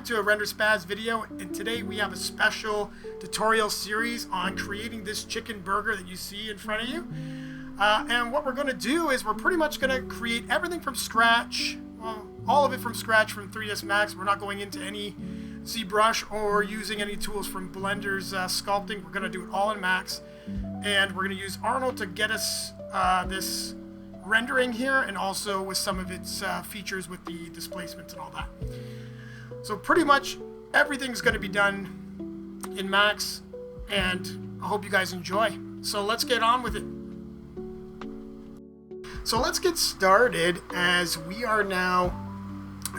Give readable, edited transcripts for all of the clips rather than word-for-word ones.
back to a Renderspaz video, and today we have a special tutorial series on creating this chicken burger that you see in front of you. And what we're going to do is we're pretty much going to create everything from scratch, well, all of it from scratch from 3ds Max. We're not going into any ZBrush or using any tools from Blender's sculpting. We're going to do it all in Max, and we're going to use Arnold to get us this rendering here, and also with some of its features with the displacements and all that. So pretty much everything's going to be done in Max, and I hope you guys enjoy. So let's get on with it. So let's get started, as we are now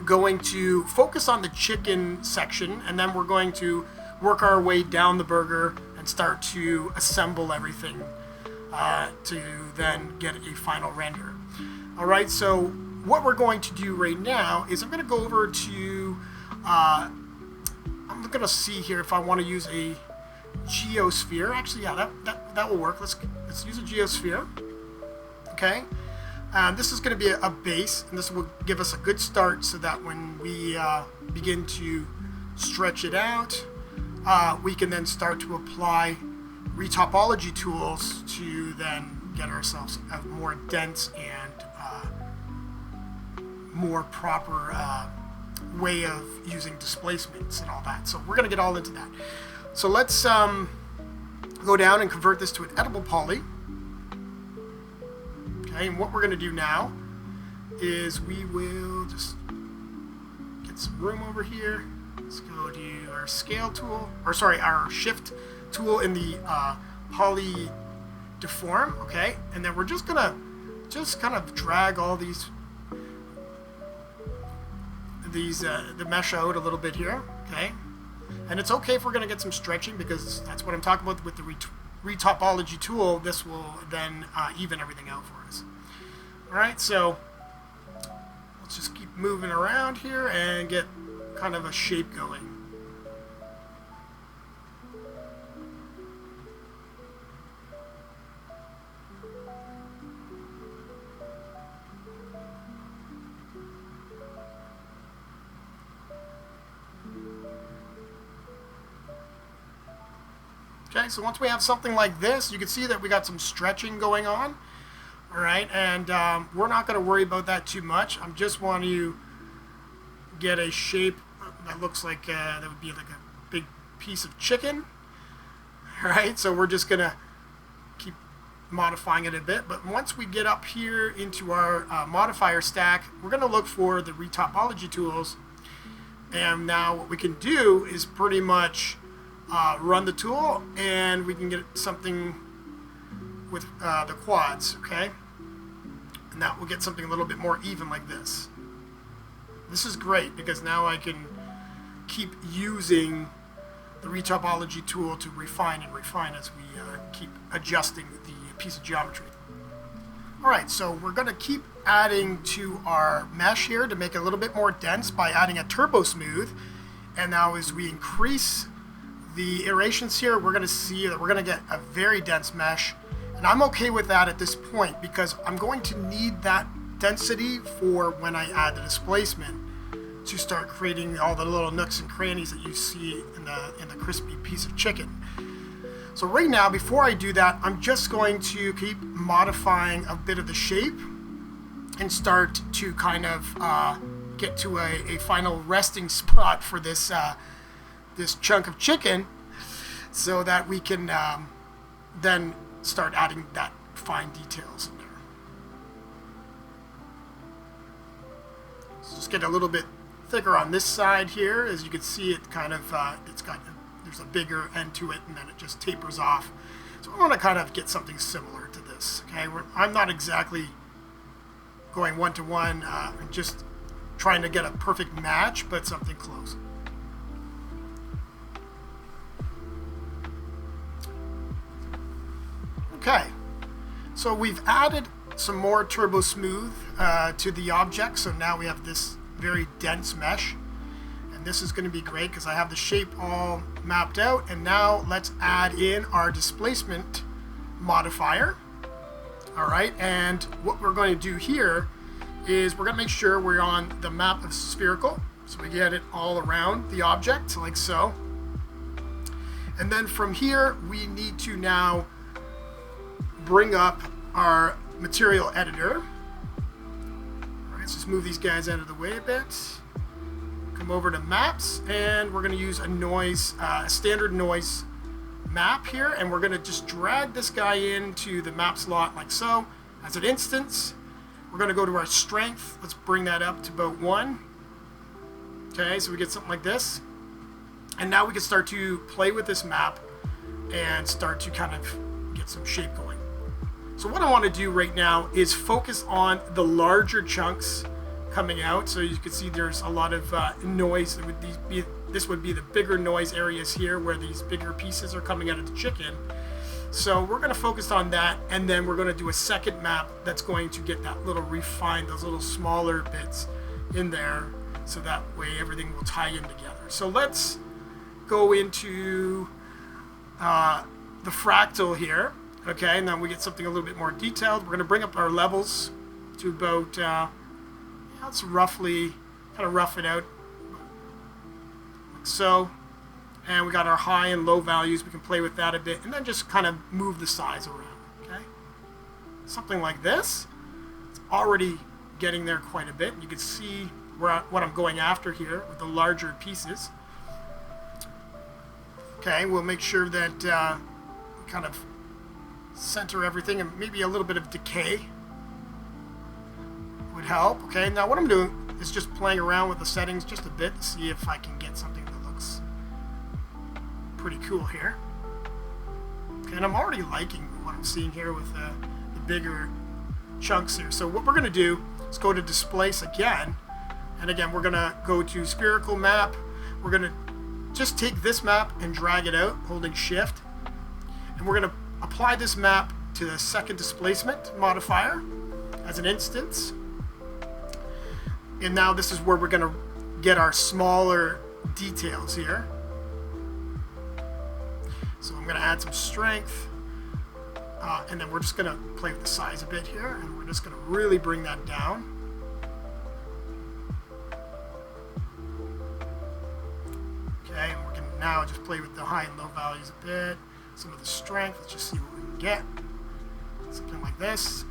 going to focus on the chicken section, and then we're going to work our way down the burger and start to assemble everything to then get a final render. Alright, so what we're going to do right now is I'm going to go over to I'm going to see here if I want to use a geosphere. Actually, yeah, that will work. Let's use a geosphere. Okay, this is going to be a base, and this will give us a good start so that when we begin to stretch it out, we can then start to apply retopology tools to then get ourselves a more dense and more proper way of using displacements and all that. So we're going to get all into that. So let's go down and convert this to an editable poly. Okay, and what we're going to do now is we will just get some room over here. Let's go to our scale tool, or sorry, our shift tool in the poly deform. Okay, and then we're just gonna kind of drag all the mesh out a little bit here. Okay, and it's okay if we're gonna get some stretching, because that's what I'm talking about with the retopology tool. This will then even everything out for us. All right, so let's just keep moving around here and get kind of a shape going. Okay, so once we have something like this, you can see that we got some stretching going on. All right, and we're not going to worry about that too much. I just want to get a shape that looks like that would be like a big piece of chicken. All right, so we're just going to keep modifying it a bit. But once we get up here into our modifier stack, we're going to look for the retopology tools. And now what we can do is pretty much run the tool, and we can get something with the quads, okay? And that will get something a little bit more even like this. This is great, because now I can keep using the retopology tool to refine and refine as we keep adjusting the piece of geometry. Alright, so we're going to keep adding to our mesh here to make it a little bit more dense by adding a turbo smooth. And now as we increase the iterations here, we're going to see that we're going to get a very dense mesh, and I'm okay with that at this point, because I'm going to need that density for when I add the displacement to start creating all the little nooks and crannies that you see in the crispy piece of chicken. So right now, before I do that, I'm just going to keep modifying a bit of the shape and start to kind of get to a final resting spot for this this chunk of chicken, so that we can then start adding that fine details in there. So just get a little bit thicker on this side here. As you can see, it kind of there's a bigger end to it, and then it just tapers off. So I want to kind of get something similar to this. Okay, I'm not exactly going one-to-one and just trying to get a perfect match, but something close. Okay, so we've added some more turbo smooth to the object, so now we have this very dense mesh, and this is going to be great because I have the shape all mapped out. And now let's add in our displacement modifier. All right, and what we're going to do here is we're going to make sure we're on the map of spherical. So we get it all around the object, like so. And then from here, we need to now bring up our material editor. All right, let's just move these guys out of the way a bit. Come over to maps, and we're going to use a noise, a standard noise map here, and we're going to just drag this guy into the map slot like so as an instance. We're going to go to our strength. Let's bring that up to about 1. Okay, so we get something like this. And now we can start to play with this map and start to kind of get some shape going. So what I want to do right now is focus on the larger chunks coming out. So you can see there's a lot of noise. This would be the bigger noise areas here where these bigger pieces are coming out of the chicken. So we're going to focus on that, and then we're going to do a second map that's going to get that little refined, those little smaller bits in there, so that way everything will tie in together. So let's go into the fractal here, okay, and then we get something a little bit more detailed. We're going to bring up our levels to about, let's roughly kind of rough it out like so. And we got our high and low values. We can play with that a bit, and then just kind of move the size around, okay? Something like this. It's already getting there quite a bit. You can see what I'm going after here with the larger pieces. Okay, we'll make sure that we kind of center everything, and maybe a little bit of decay would help. Okay, now what I'm doing is just playing around with the settings just a bit to see if I can get something that looks pretty cool here. Okay, and I'm already liking what I'm seeing here with the bigger chunks here. So what we're going to do is go to displace again, and again we're going to go to spherical map. We're going to just take this map and drag it out holding shift, and we're going to apply this map to the second displacement modifier as an instance. And now this is where we're going to get our smaller details here. So I'm going to add some strength, and then we're just going to play with the size a bit here, and we're just going to really bring that down. Okay, and we're going to now just play with the high and low values a bit, some of the strength. Let's just see what we can get. Something like this.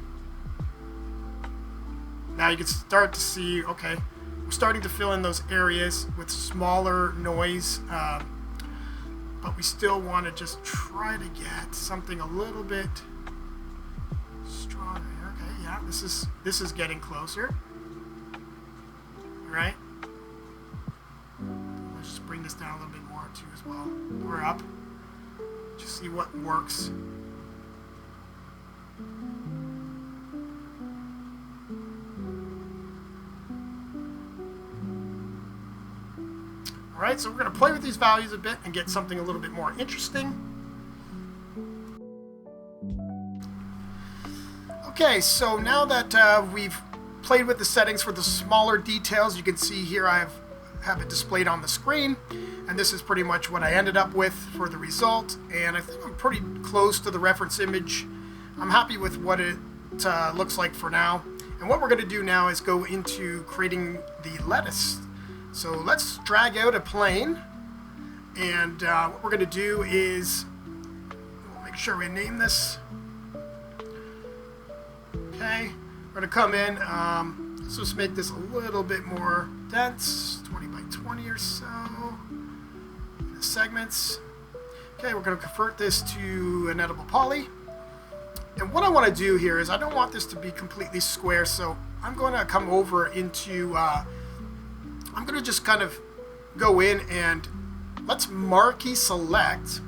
Now you can start to see, okay, we're starting to fill in those areas with smaller noise, but we still want to just try to get something a little bit stronger. Okay, yeah, this is getting closer. All right. Let's just bring this down a little bit more too as well. We're up. Just see what works. Alright, so we're going to play with these values a bit and get something a little bit more interesting. Okay, so now that we've played with the settings for the smaller details, you can see here I have it displayed on the screen, and this is pretty much what I ended up with for the result, and I think I'm pretty close to the reference image. I'm happy with what it looks like for now, and what we're going to do now is go into creating the lettuce. So let's drag out a plane, and what we're going to do is we'll make sure we name this. Okay, we're going to come in, let's just make this a little bit more dense, 20 by 20 or so, the segments. Okay, we're going to convert this to an editable poly. And what I want to do here is I don't want this to be completely square, so I'm going to come over into I'm going to just kind of go in and let's marquee select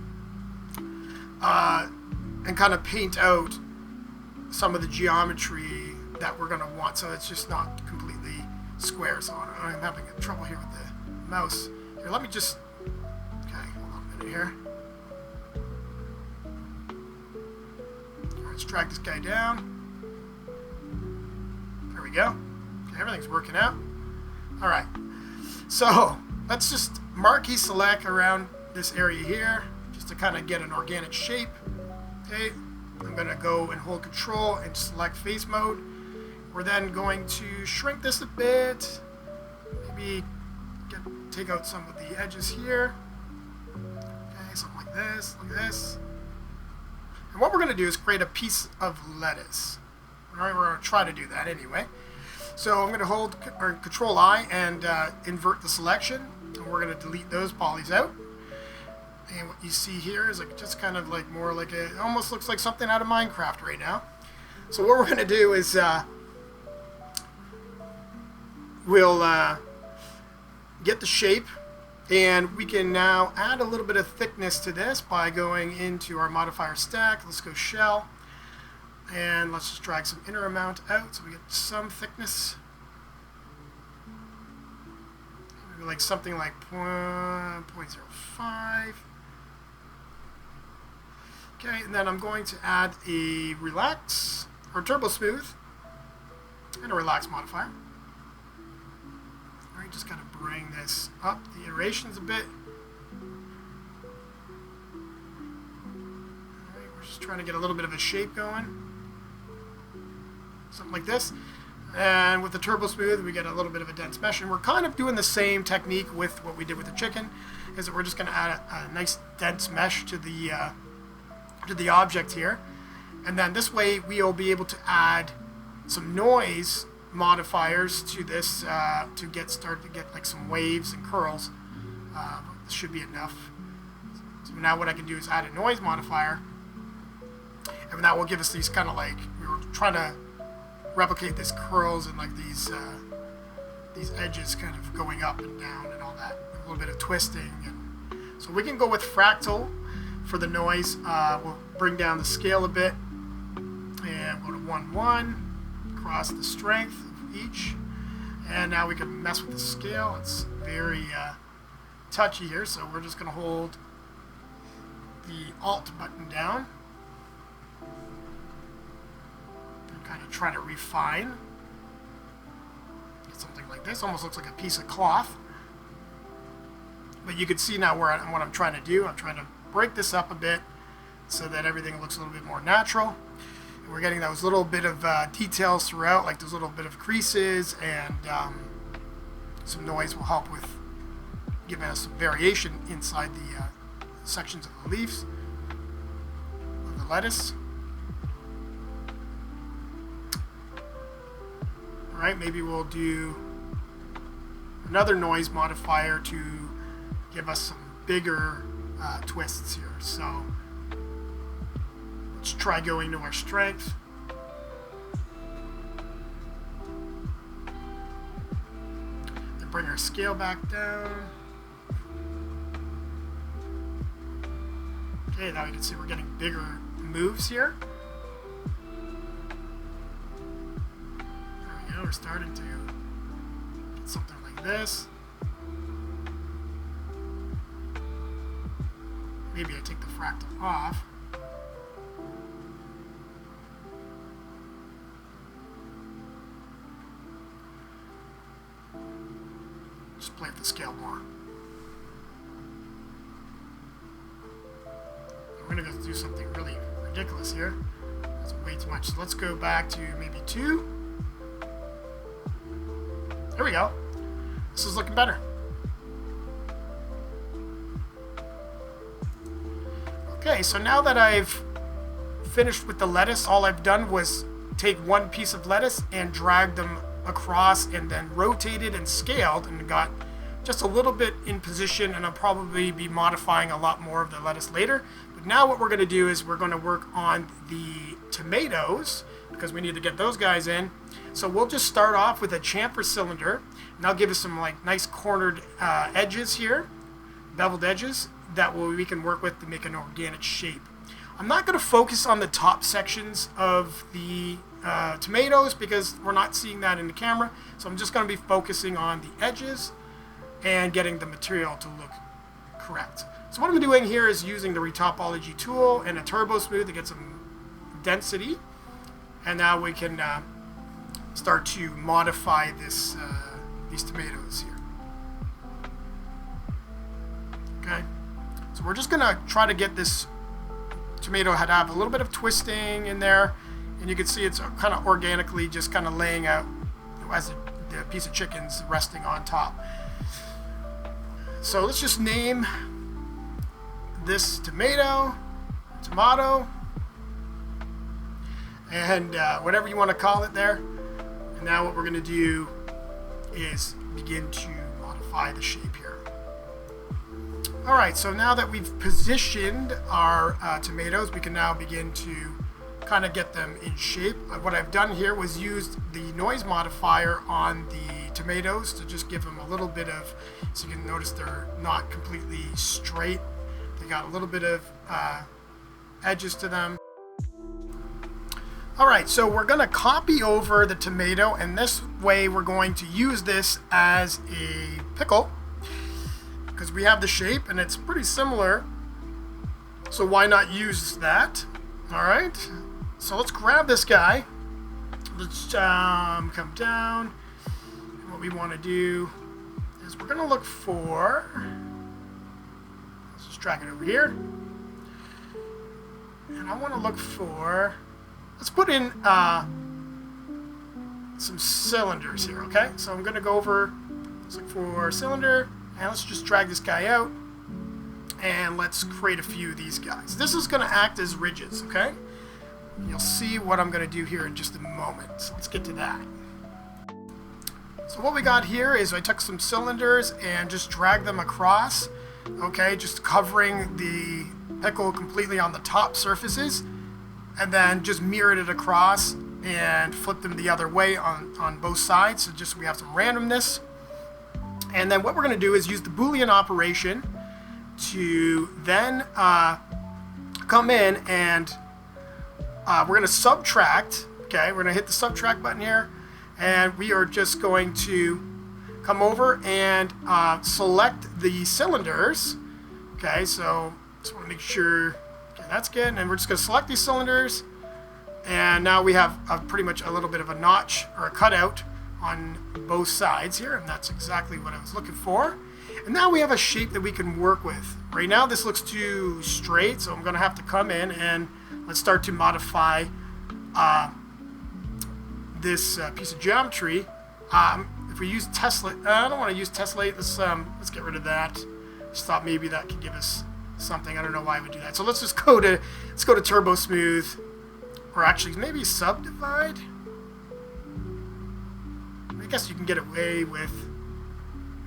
and kind of paint out some of the geometry that we're going to want, so it's just not completely square. So I'm having trouble here with the mouse. Here, let me just, okay, hold on a minute here. All right, let's drag this guy down. There we go. Okay, everything's working out. All right. So let's just marquee select around this area here just to kind of get an organic shape. Okay, I'm going to go and hold control and select face mode. We're then going to shrink this a bit, maybe take out some of the edges here. Okay, something like this, like this. And what we're going to do is create a piece of lettuce. All right, we're going to try to do that anyway. So I'm going to hold Control I and invert the selection, and we're going to delete those polys out. And what you see here is like just kind of like more like it almost looks like something out of Minecraft right now. So what we're going to do is we'll get the shape, and we can now add a little bit of thickness to this by going into our modifier stack. Let's go shell, and let's just drag some inner amount out so we get some thickness. Maybe like something like 0.05. Okay, and then I'm going to add a relax or turbo smooth and a relax modifier. All right, just kind of bring this up the iterations a bit. All right, we're just trying to get a little bit of a shape going, something like this. And with the turbo smooth, we get a little bit of a dense mesh, and we're kind of doing the same technique with what we did with the chicken, is that we're just going to add a nice dense mesh to the object here, and then this way we'll be able to add some noise modifiers to this to start to get like some waves and curls. This should be enough. So now what I can do is add a noise modifier, and that will give us these kind of like, we were trying to replicate these curls and like these edges kind of going up and down and all that, a little bit of twisting. And so we can go with fractal for the noise. We'll bring down the scale a bit and go to 1:1 across the strength of each, and now we can mess with the scale. It's very touchy here, so we're just going to hold the Alt button down and kind of try to refine. Get something like this, almost looks like a piece of cloth, but you can see now what I'm trying to do. I'm trying to break this up a bit so that everything looks a little bit more natural. And we're getting those little bit of details throughout, like those little bit of creases, and some noise will help with giving us some variation inside the sections of the leaves of the lettuce. All right, maybe we'll do another noise modifier to give us some bigger twists here. So let's try going to our strength. Then bring our scale back down. Okay, now you can see we're getting bigger moves here. There we go, we're starting to get something like this. Maybe I take the fractal off. Just play with the scale more. We're going to go do something really ridiculous here. That's way too much. So let's go back to maybe 2. There we go. This is looking better. Okay, so now that I've finished with the lettuce, all I've done was take one piece of lettuce and drag them across and then rotated and scaled and got just a little bit in position, and I'll probably be modifying a lot more of the lettuce later. But now what we're going to do is we're going to work on the tomatoes because we need to get those guys in. So we'll just start off with a chamfer cylinder, and that'll give us some like nice cornered edges here, beveled edges that we can work with to make an organic shape. I'm not going to focus on the top sections of the tomatoes because we're not seeing that in the camera, so I'm just going to be focusing on the edges and getting the material to look correct. So what I'm doing here is using the retopology tool and a turbo smooth to get some density, and now we can start to modify this these tomatoes here. Okay, so we're just gonna try to get this tomato head to have a little bit of twisting in there, and you can see it's kind of organically just kind of laying out as the piece of chicken's resting on top. So let's just name this tomato, and whatever you want to call it there. And now what we're going to do is begin to modify the shape here. All right, so now that we've positioned our tomatoes, we can now begin to kind of get them in shape. What I've done here was used the noise modifier on the tomatoes to just give them a little bit of, so you can notice they're not completely straight. They got a little bit of edges to them. All right, so we're going to copy over the tomato, and this way we're going to use this as a pickle because we have the shape and it's pretty similar. So why not use that? All right, so let's grab this guy. Let's come down. And what we want to do is we're going to look for, let's just drag it over here. And I want to look for, let's put in some cylinders here, okay? So I'm going to go over, let's look for cylinder, and let's just drag this guy out, and let's create a few of these guys. This is going to act as ridges, okay? And you'll see what I'm going to do here in just a moment. So let's get to that. So what we got here is I took some cylinders and just dragged them across, okay? Just covering the pickle completely on the top surfaces, and then just mirrored it across and flipped them the other way on both sides. So just we have some randomness. And then what we're going to do is use the Boolean operation to then come in and we're going to subtract. Okay, we're going to hit the subtract button here, and we are just going to come over and select the cylinders. Okay, so just want to make sure, okay, that's good. And we're just going to select these cylinders, and now we have pretty much a little bit of a notch or a cutout on both sides here, and that's exactly what I was looking for. And now we have a shape that we can work with. Right now this looks too straight, so I'm going to have to come in and let's start to modify this piece of geometry. If we use tessellate, I don't want to use tessellate. Let's get rid of that. Just thought maybe that could give us something. I don't know why I would do that. So let's just go to Turbo Smooth, or actually maybe Subdivide. I guess you can get away with,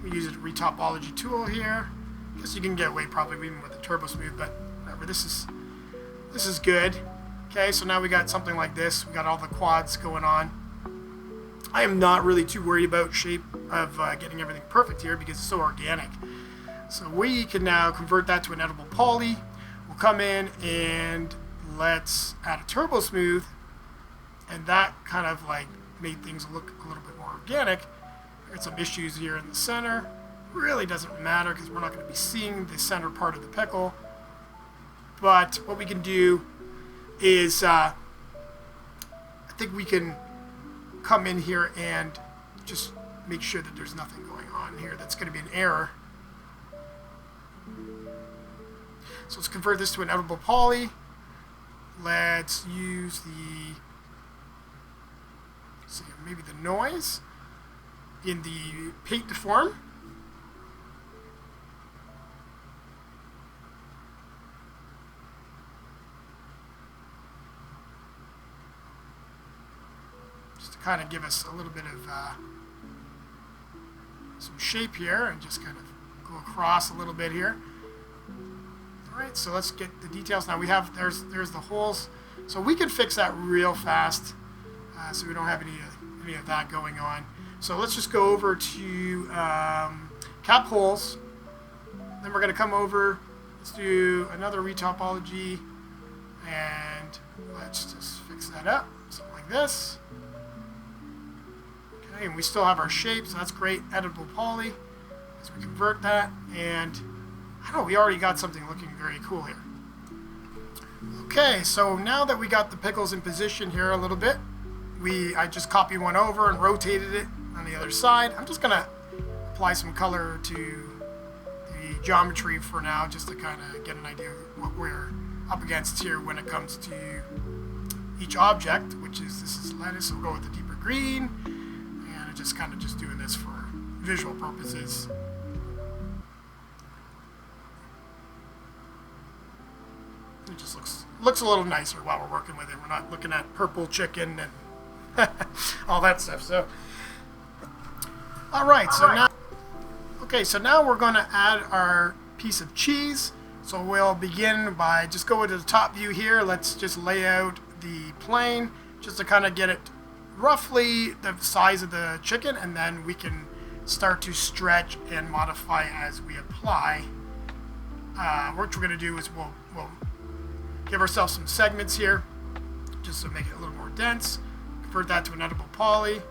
we use a retopology tool here. I guess you can get away probably even with the Turbo Smooth, but whatever. This is good. Okay, so now we got something like this. We got all the quads going on. I am not really too worried about shape of getting everything perfect here because it's so organic. So we can now convert that to an editable poly. We'll come in and let's add a Turbo Smooth, and that kind of like made things look a little bit more organic. Got some issues here in the center. Really doesn't matter because we're not going to be seeing the center part of the pickle. But what we can do is I think we can come in here and just make sure that there's nothing going on here that's going to be an error. So let's convert this to an editable poly. Let's use maybe the noise in the paint deform. Just to kind of give us a little bit of some shape here and just kind of go across a little bit here. Alright, so let's get the details. Now we have, there's the holes. So we can fix that real fast so we don't have any of that going on. So let's just go over to cap holes. Then we're going to come over, let's do another retopology, and let's just fix that up, something like this. Okay, and we still have our shape, so that's great. Editable poly, as we convert that, and I don't know, we already got something looking very cool here. Okay, so now that we got the pickles in position here a little bit, I just copied one over and rotated it on the other side. I'm just going to apply some color to the geometry for now, just to kind of get an idea of what we're up against here when it comes to each object, which is, this is lettuce, so we'll go with the deeper green, and I'm just kind of just doing this for visual purposes. just looks a little nicer while we're working with it. We're not looking at purple chicken and all that stuff. So, all right. So now we're going to add our piece of cheese. So we'll begin by just going to the top view here. Let's just lay out the plane just to kind of get it roughly the size of the chicken, and then we can start to stretch and modify as we apply. What we're going to do is we'll give ourselves some segments here just to make it a little more dense. Convert that to an editable poly.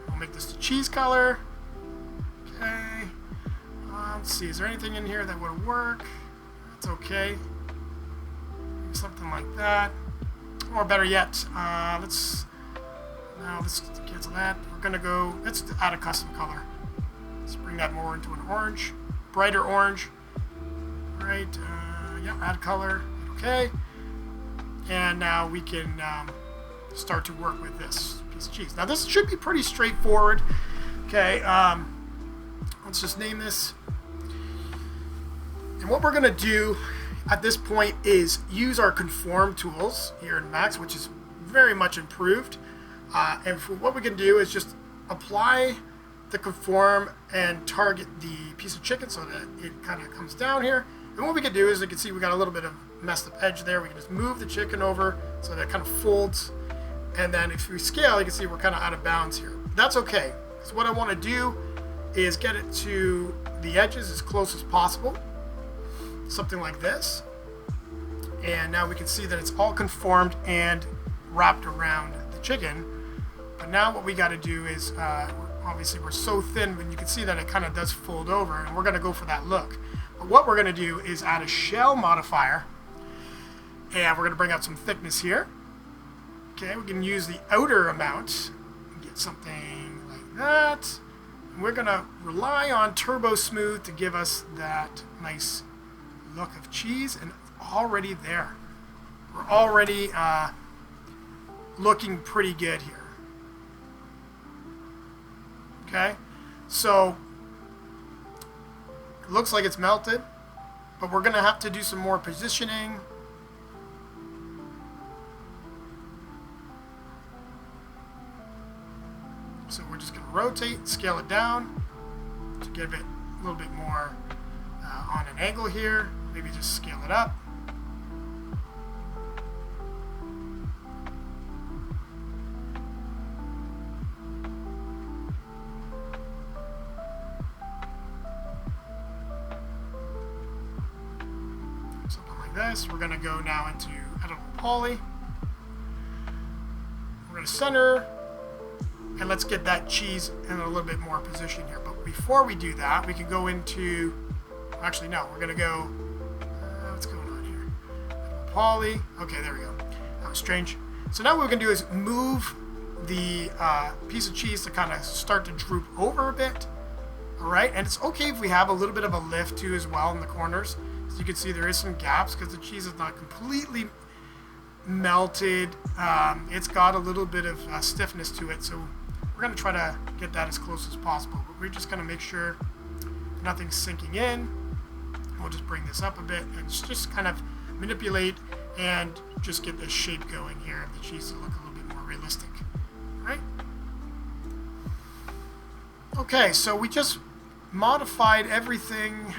We'll make this the cheese color. Okay. Let's see, is there anything in here that would work? That's okay. Maybe something like that. Or better yet, let's cancel that. We're going to go, let's add a custom color. Let's bring that more into an orange, brighter orange. Right, yeah, add color, okay. And now we can start to work with this piece of cheese. Now this should be pretty straightforward. Okay, let's just name this. And what we're going to do at this point is use our conform tools here in Max, which is very much improved. And what we can do is just apply the conform and target the piece of chicken so that it kind of comes down here. And what we can do is, you can see we got a little bit of messed up edge there. We can just move the chicken over so that it kind of folds. And then if we scale, you can see we're kind of out of bounds here. That's okay. So what I want to do is get it to the edges as close as possible. Something like this. And now we can see that it's all conformed and wrapped around the chicken. But now what we got to do is, obviously we're so thin, but you can see that it kind of does fold over, and we're going to go for that look. But what we're going to do is add a shell modifier, and we're going to bring out some thickness here. Okay, we can use the outer amount and get something like that. And we're going to rely on Turbo Smooth to give us that nice look of cheese, and it's already there. We're already looking pretty good here. Okay, so it looks like it's melted, but we're going to have to do some more positioning. So we're just going to rotate, scale it down to give it a little bit more on an angle here. Maybe just scale it up. This. We're going to go now into editable poly. We're going to center, and let's get that cheese in a little bit more position here. But before we do that, we can go into, actually no, we're going to go, what's going on here? Editable poly. Okay, there we go. That was strange. So now what we can do is move the piece of cheese to kind of start to droop over a bit. All right, and it's okay if we have a little bit of a lift too as well in the corners. As you can see, there is some gaps because the cheese is not completely melted. It's got a little bit of stiffness to it, so we're going to try to get that as close as possible. But we're just going to make sure nothing's sinking in. We'll just bring this up a bit and just kind of manipulate and just get this shape going here of the cheese to look a little bit more realistic. All right? Okay, so we just modified everything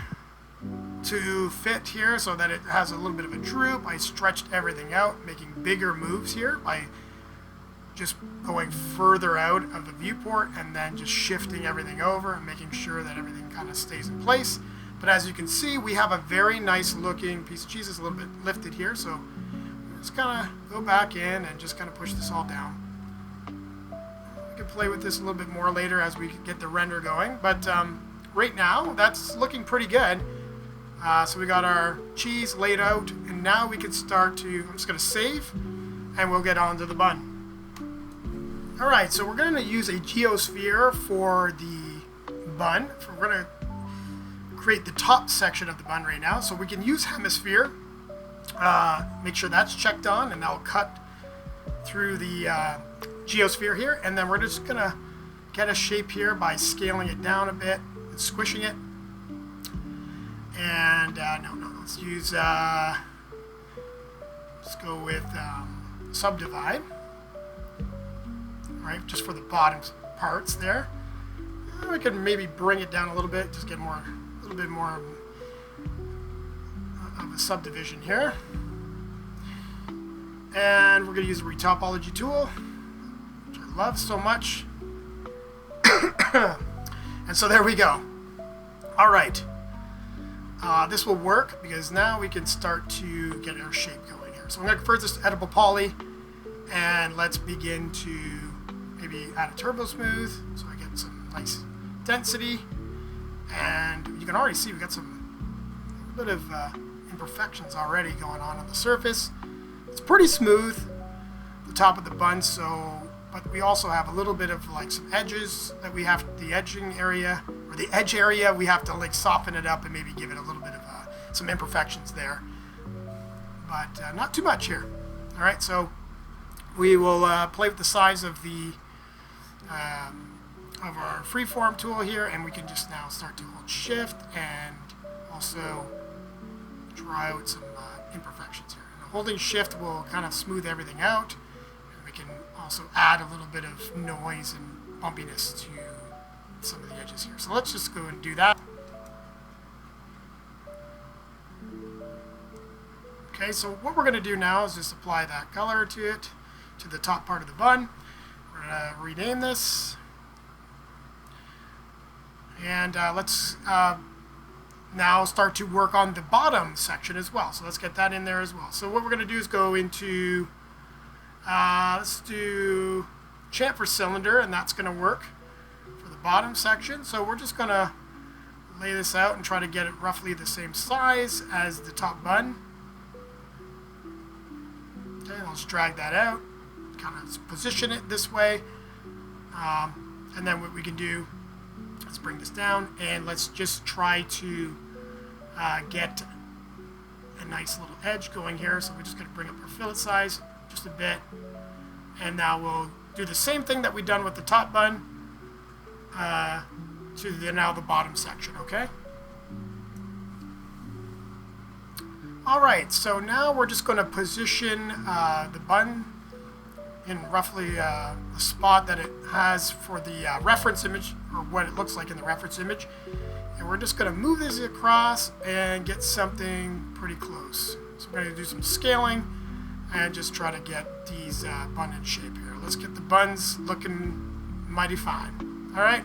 to fit here so that it has a little bit of a droop. I stretched everything out, making bigger moves here by just going further out of the viewport and then just shifting everything over and making sure that everything kind of stays in place. But as you can see, we have a very nice looking piece of cheese. It's a little bit lifted here, so just kind of go back in and just kind of push this all down. We can play with this a little bit more later as we get the render going, but right now that's looking pretty good. So we got our cheese laid out, and now we can start to, I'm just going to save, and we'll get on to the bun. Alright, so we're going to use a geosphere for the bun. So we're going to create the top section of the bun right now. So we can use hemisphere, make sure that's checked on, and that'll cut through the geosphere here. And then we're just going to get a shape here by scaling it down a bit and squishing it. And no, let's use Let's go with subdivide. All right, just for the bottom parts there. We can maybe bring it down a little bit, just get a little bit more of a subdivision here. And we're going to use the retopology tool, which I love so much. And so there we go. All right. This will work because now we can start to get our shape going here. So I'm going to convert this to editable poly, and let's begin to maybe add a turbo smooth so I get some nice density. And you can already see we got some bit of imperfections already going on the surface. It's pretty smooth, the top of the bun, but we also have a little bit of like some edges that we have, the edging area, or the edge area, we have to like soften it up and maybe give it a little bit of some imperfections there. But not too much here. All right, so we will play with the size of the of our freeform tool here, and we can just now start to hold shift and also draw out some imperfections here. And holding shift will kind of smooth everything out, and we can also add a little bit of noise and bumpiness to some of the edges here. So let's just go and do that. Okay, so what we're going to do now is just apply that color to it, to the top part of the bun. We're going to rename this. And let's now start to work on the bottom section as well. So let's get that in there as well. So what we're going to do is go into, let's do chamfer cylinder, and that's going to work for the bottom section. So we're just going to lay this out and try to get it roughly the same size as the top bun. Okay, and I'll just drag that out, kind of position it this way. And then what we can do, let's bring this down, and let's just try to get a nice little edge going here. So we're just going to bring up our fillet size just a bit, and now we'll do the same thing that we've done with the top bun to now the bottom section. Okay. All right. So now we're just going to position the bun in roughly the spot that it has for the reference image, or what it looks like in the reference image. And we're just going to move this across and get something pretty close. So we're going to do some scaling and just try to get these bun in shape here. Let's get the buns looking mighty fine. All right.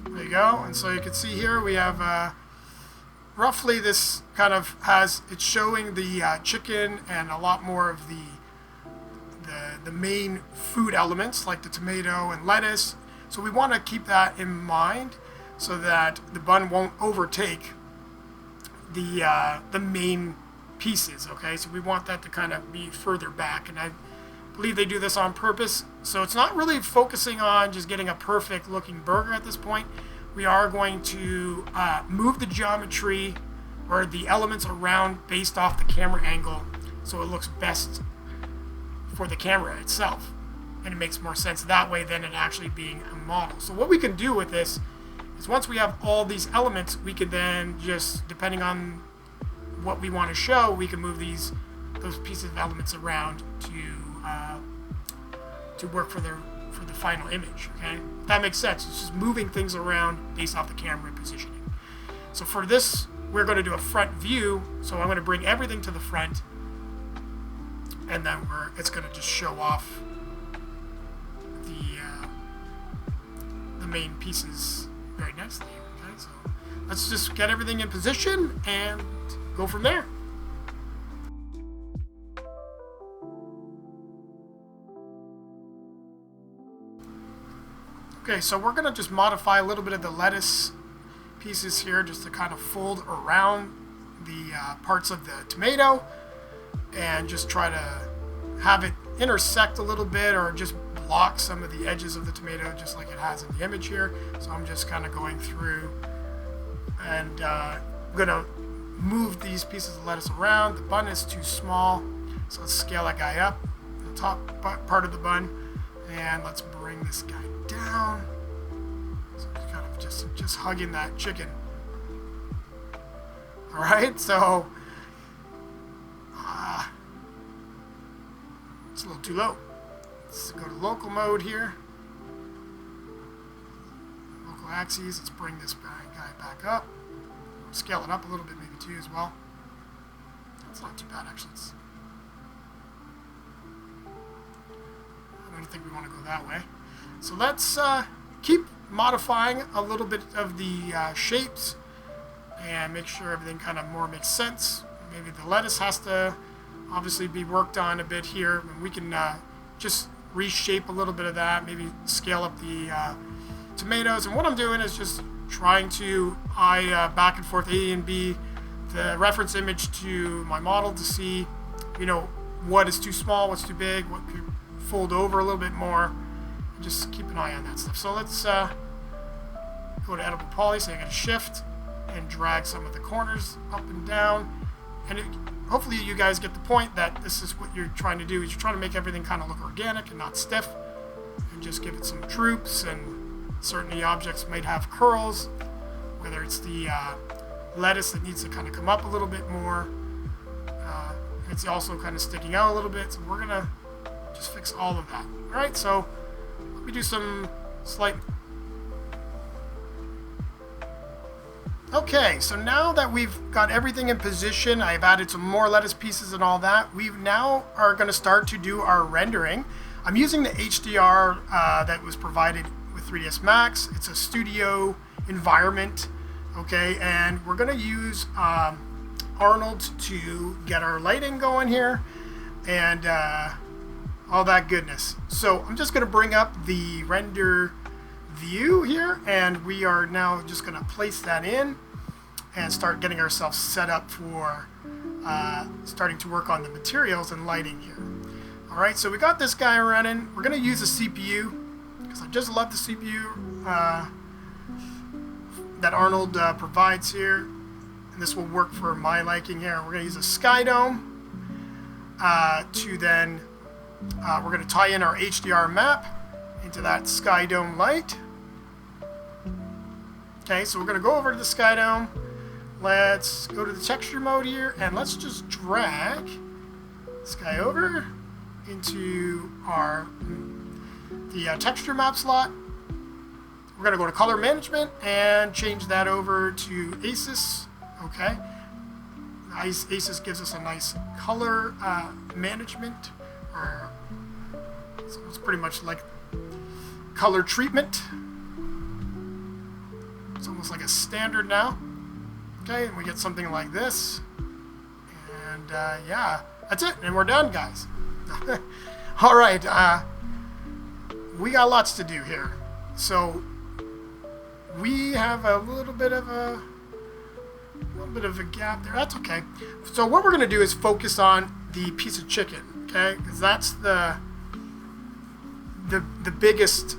There you go. And so you can see here we have roughly this kind of has, it's showing the chicken and a lot more of the main food elements like the tomato and lettuce. So we want to keep that in mind so that the bun won't overtake the main pieces. Okay, so we want that to kind of be further back, and I believe they do this on purpose. So it's not really focusing on just getting a perfect looking burger at this point. We are going to move the geometry or the elements around based off the camera angle so it looks best for the camera itself, and it makes more sense that way than it actually being a model. So what we can do with this is once we have all these elements, we can then just, depending on what we want to show, we can move those pieces of elements around to work for the final image. Okay, if that makes sense. It's just moving things around based off the camera positioning. So for this, we're going to do a front view. So I'm going to bring everything to the front, and then it's going to just show off the main pieces very nicely. Okay, so let's just get everything in position and go from there. Okay, so we're going to just modify a little bit of the lettuce pieces here just to kind of fold around the parts of the tomato and just try to have it intersect a little bit or just block some of the edges of the tomato just like it has in the image here. So I'm just kind of going through and I'm going to move these pieces of lettuce around. The bun is too small, so let's scale that guy up, the top part of the bun, and let's bring this guy down. So kind of just hugging that chicken. All right, so It's a little too low. Let's go to local mode here. Local axes. Let's bring this guy back up. Scale it up a little bit maybe too as well. That's not too bad actually. I don't think we want to go that way. So let's keep modifying a little bit of the shapes and make sure everything kind of more makes sense. Maybe the lettuce has to obviously be worked on a bit here. And we can just reshape a little bit of that, maybe scale up the tomatoes. And what I'm doing is just trying to eye back and forth A and B the reference image to my model to see, you know, what is too small, what's too big, what could fold over a little bit more. And just keep an eye on that stuff. So let's go to editable poly. So I got to shift and drag some of the corners up and down. And hopefully you guys get the point that this is what you're trying to do, is you're trying to make everything kind of look organic and not stiff, and just give it some droops. And certainly objects might have curls, whether it's the lettuce that needs to kind of come up a little bit more. It's also kind of sticking out a little bit, so we're gonna just fix all of that. All right, so let me do some slight. Okay, so now that we've got everything in position, I've added some more lettuce pieces and all that, we now are going to start to do our rendering. I'm using the HDR that was provided with 3ds Max. It's a studio environment, okay, and we're going to use Arnold to get our lighting going here and all that goodness. So I'm just going to bring up the render view here, and we are now just going to place that in and start getting ourselves set up for starting to work on the materials and lighting here. Alright, so we got this guy running. We're going to use a CPU because I just love the CPU that Arnold provides here, and this will work for my liking here. We're going to use a sky dome to then we're going to tie in our HDR map into that sky dome light. Okay, so we're going to go over to the sky dome. Let's go to the texture mode here, and let's just drag this guy over into the texture map slot. We're going to go to color management and change that over to ACES. Okay, ACES gives us a nice color management, or it's pretty much like color treatment. It's almost like a standard now. Okay, and we get something like this. And yeah, that's it. And we're done, guys. All right, we got lots to do here. So we have a little bit of a gap there. That's okay. So what we're going to do is focus on the piece of chicken, okay? Because that's the biggest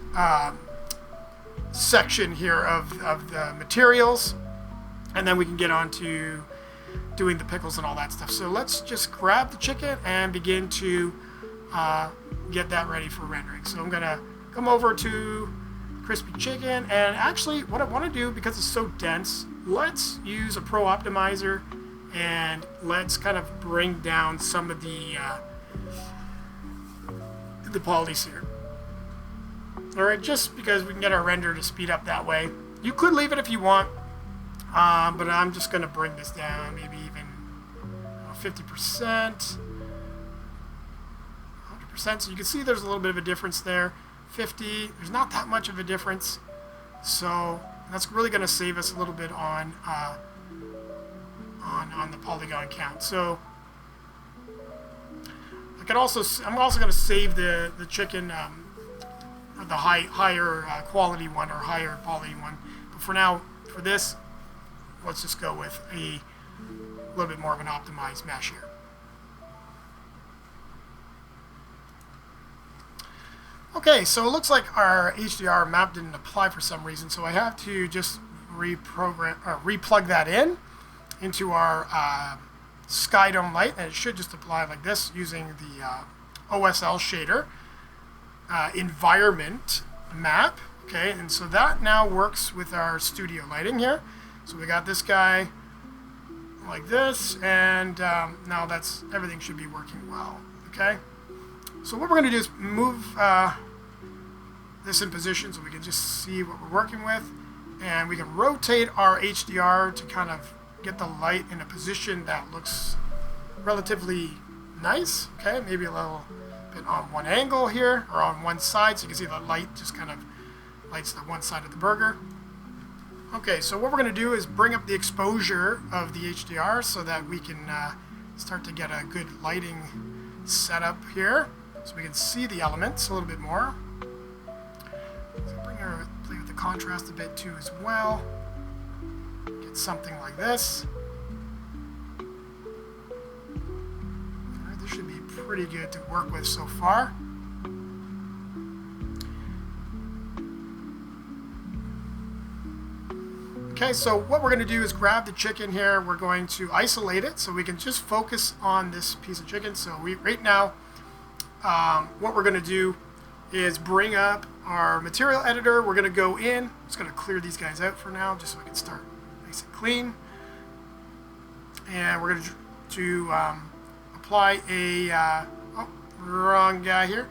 section here of the materials, and then we can get on to doing the pickles and all that stuff. So let's just grab the chicken and begin to get that ready for rendering. So I'm gonna come over to crispy chicken, and actually what I want to do, because it's so dense, let's use a Pro Optimizer and let's kind of bring down some of the polys here. Alright, just because we can get our render to speed up that way. You could leave it if you want, but I'm just going to bring this down, maybe even 50%, 100%. So you can see there's a little bit of a difference there. 50, there's not that much of a difference. So that's really going to save us a little bit on the polygon count. So I'm also going to save the chicken, the higher quality one or higher poly one. But for now, for this, let's just go with a little bit more of an optimized mesh here. Okay, so it looks like our HDR map didn't apply for some reason, so I have to just replug that into our sky dome light, and it should just apply like this using the OSL shader environment map. Okay, and so that now works with our studio lighting here. So we got this guy like this, and now everything should be working well. Okay, So what we're going to do is move this in position so we can just see what we're working with. And we can rotate our HDR to kind of get the light in a position that looks relatively nice. Okay, maybe a little bit on one angle here, or on one side, so you can see the light just kind of lights the one side of the burger. Okay, so what we're going to do is bring up the exposure of the HDR so that we can start to get a good lighting setup here, so we can see the elements a little bit more. So play with the contrast a bit too as well. Get something like this. Alright, this should be pretty good to work with so far. Okay, so what we're going to do is grab the chicken here. We're going to isolate it so we can just focus on this piece of chicken. So right now, what we're going to do is bring up our material editor. We're going to go in. I'm just going to clear these guys out for now just so I can start nice and clean. And we're going to apply a, oh, wrong guy here.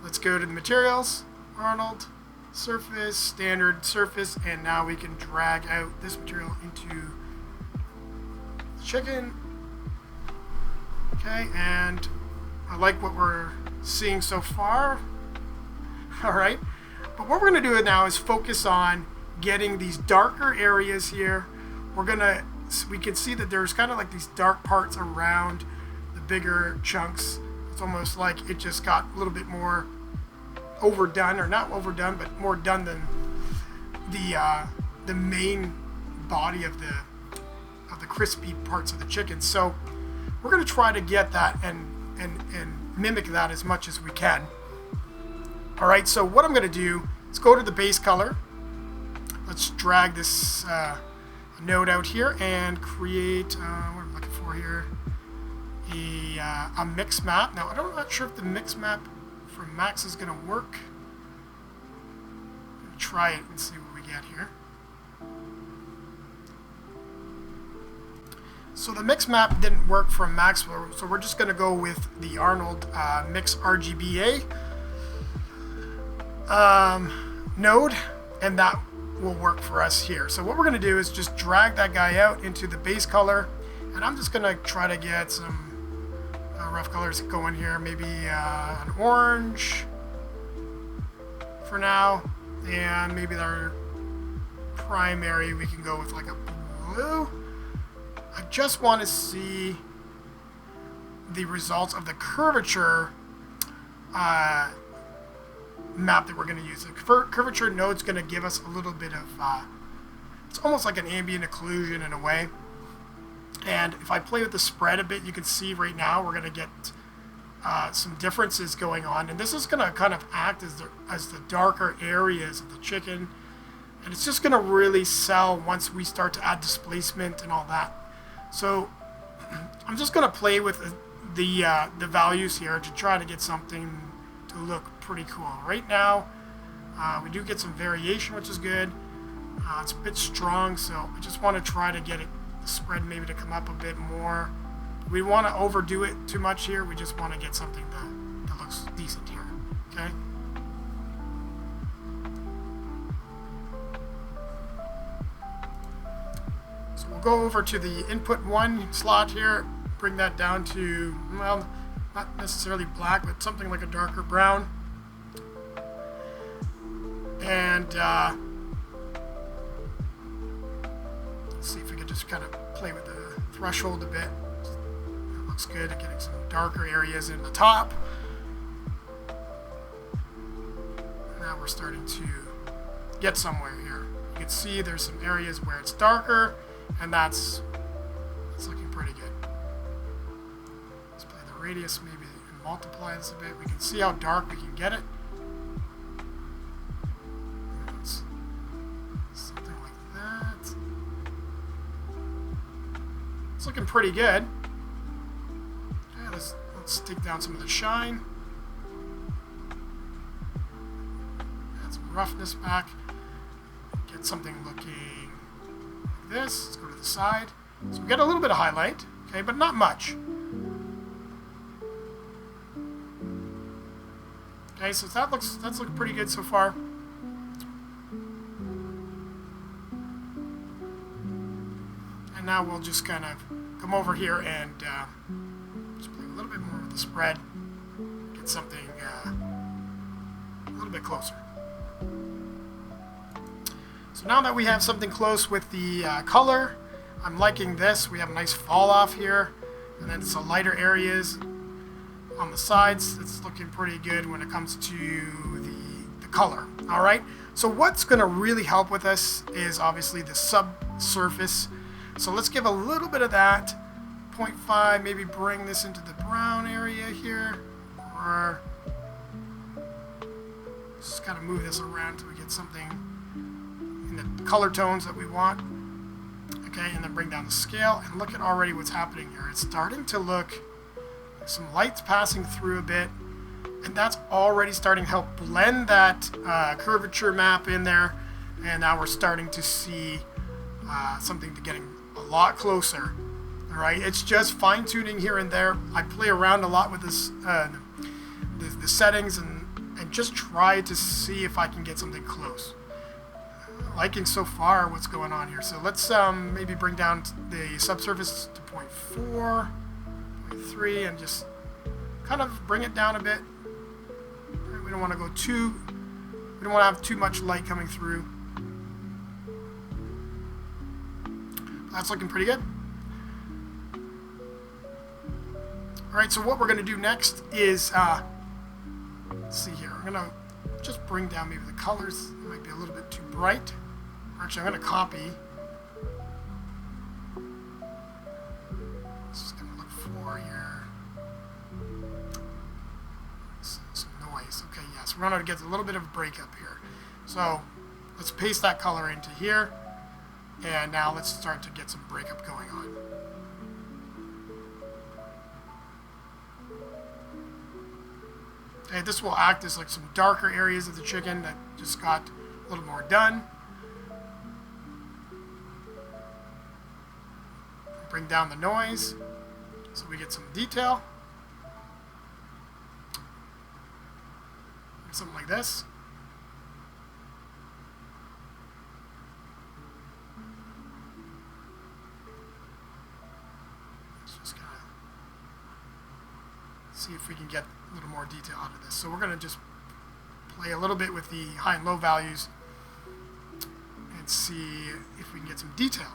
Let's go to the materials, Arnold, surface, standard surface, and now we can drag out this material into the chicken. Okay, and I like what we're seeing so far. Alright, but what we're going to do now is focus on getting these darker areas here. We can see that there's kind of like these dark parts around the bigger chunks. It's almost like it just got a little bit more overdone, or not overdone, but more done than the main body of the crispy parts of the chicken. So we're going to try to get that and mimic that as much as we can. All right, so what I'm going to do is go to the base color. Let's drag this node out here and create what I'm looking for here, a mix map. Now I'm not sure if the mix map from Max is going to work. I'm going to try it and see what we get here. So the mix map didn't work from Max, so we're just going to go with the Arnold Mix RGBA node, and that will work for us here. So what we're going to do is just drag that guy out into the base color, and I'm just going to try to get some rough colors going here, maybe an orange for now, and maybe our primary we can go with like a blue. I just want to see the results of the curvature map that we're going to use. The curvature node's going to give us a little bit of, it's almost like an ambient occlusion in a way. And if I play with the spread a bit, you can see right now we're going to get some differences going on. And this is going to kind of act as the darker areas of the chicken. And it's just going to really sell once we start to add displacement and all that. So I'm just going to play with the values here to try to get something to look pretty cool. Right now, we do get some variation, which is good. It's a bit strong, so I just want to try to get the spread maybe to come up a bit more. We want to overdo it too much here. We just want to get something that looks decent here. Okay. So we'll go over to the input 1 slot here, bring that down to, well, not necessarily black, but something like a darker brown. And let's see if we could just kind of play with the threshold a bit. That looks good at getting some darker areas in the top. Now we're starting to get somewhere here. You can see there's some areas where it's darker, and that's looking pretty good. Let's play the radius maybe and multiply this a bit. We can see how dark we can get it. Something like that. It's looking pretty good. Okay, let's take down some of the shine. Add some roughness back. Get something looking like this. Let's go to the side. So we get a little bit of highlight, okay, but not much. Okay, so that's looking pretty good so far. And now we'll just kind of come over here and just play a little bit more with the spread. Get something a little bit closer. So now that we have something close with the color, I'm liking this. We have a nice fall off here, and then some lighter areas on the sides. It's looking pretty good when it comes to the color. All right. So what's going to really help with us is obviously the subsurface. So let's give a little bit of that. 0.5, maybe bring this into the brown area here, or just kind of move this around until we get something in the color tones that we want. Okay, and then bring down the scale and look at already what's happening here. It's starting to look like some light's passing through a bit, and that's already starting to help blend that curvature map in there. And now we're starting to see something to getting a lot closer. All right, it's just fine tuning here and there. I play around a lot with this, the settings, and just try to see if I can get something close. Liking so far what's going on here. So let's maybe bring down the subsurface to 0.4, 0.3, and just kind of bring it down a bit. We don't want to go too. We don't want to have too much light coming through. That's looking pretty good. All right, so what we're going to do next is, let's see here. I'm going to just bring down maybe the colors. It might be a little bit too bright. Actually, I'm going to copy. This is going to look for here. Some noise. Okay, yes. We're going to get a little bit of a breakup here. So let's paste that color into here. And now let's start to get some breakup going on. Okay, this will act as like some darker areas of the chicken that just got a little more done. Bring down the noise so we get some detail. Something like this. Let's just kind of see if we can get a little more detail out of this. So we're going to just play a little bit with the high and low values and see if we can get some detail.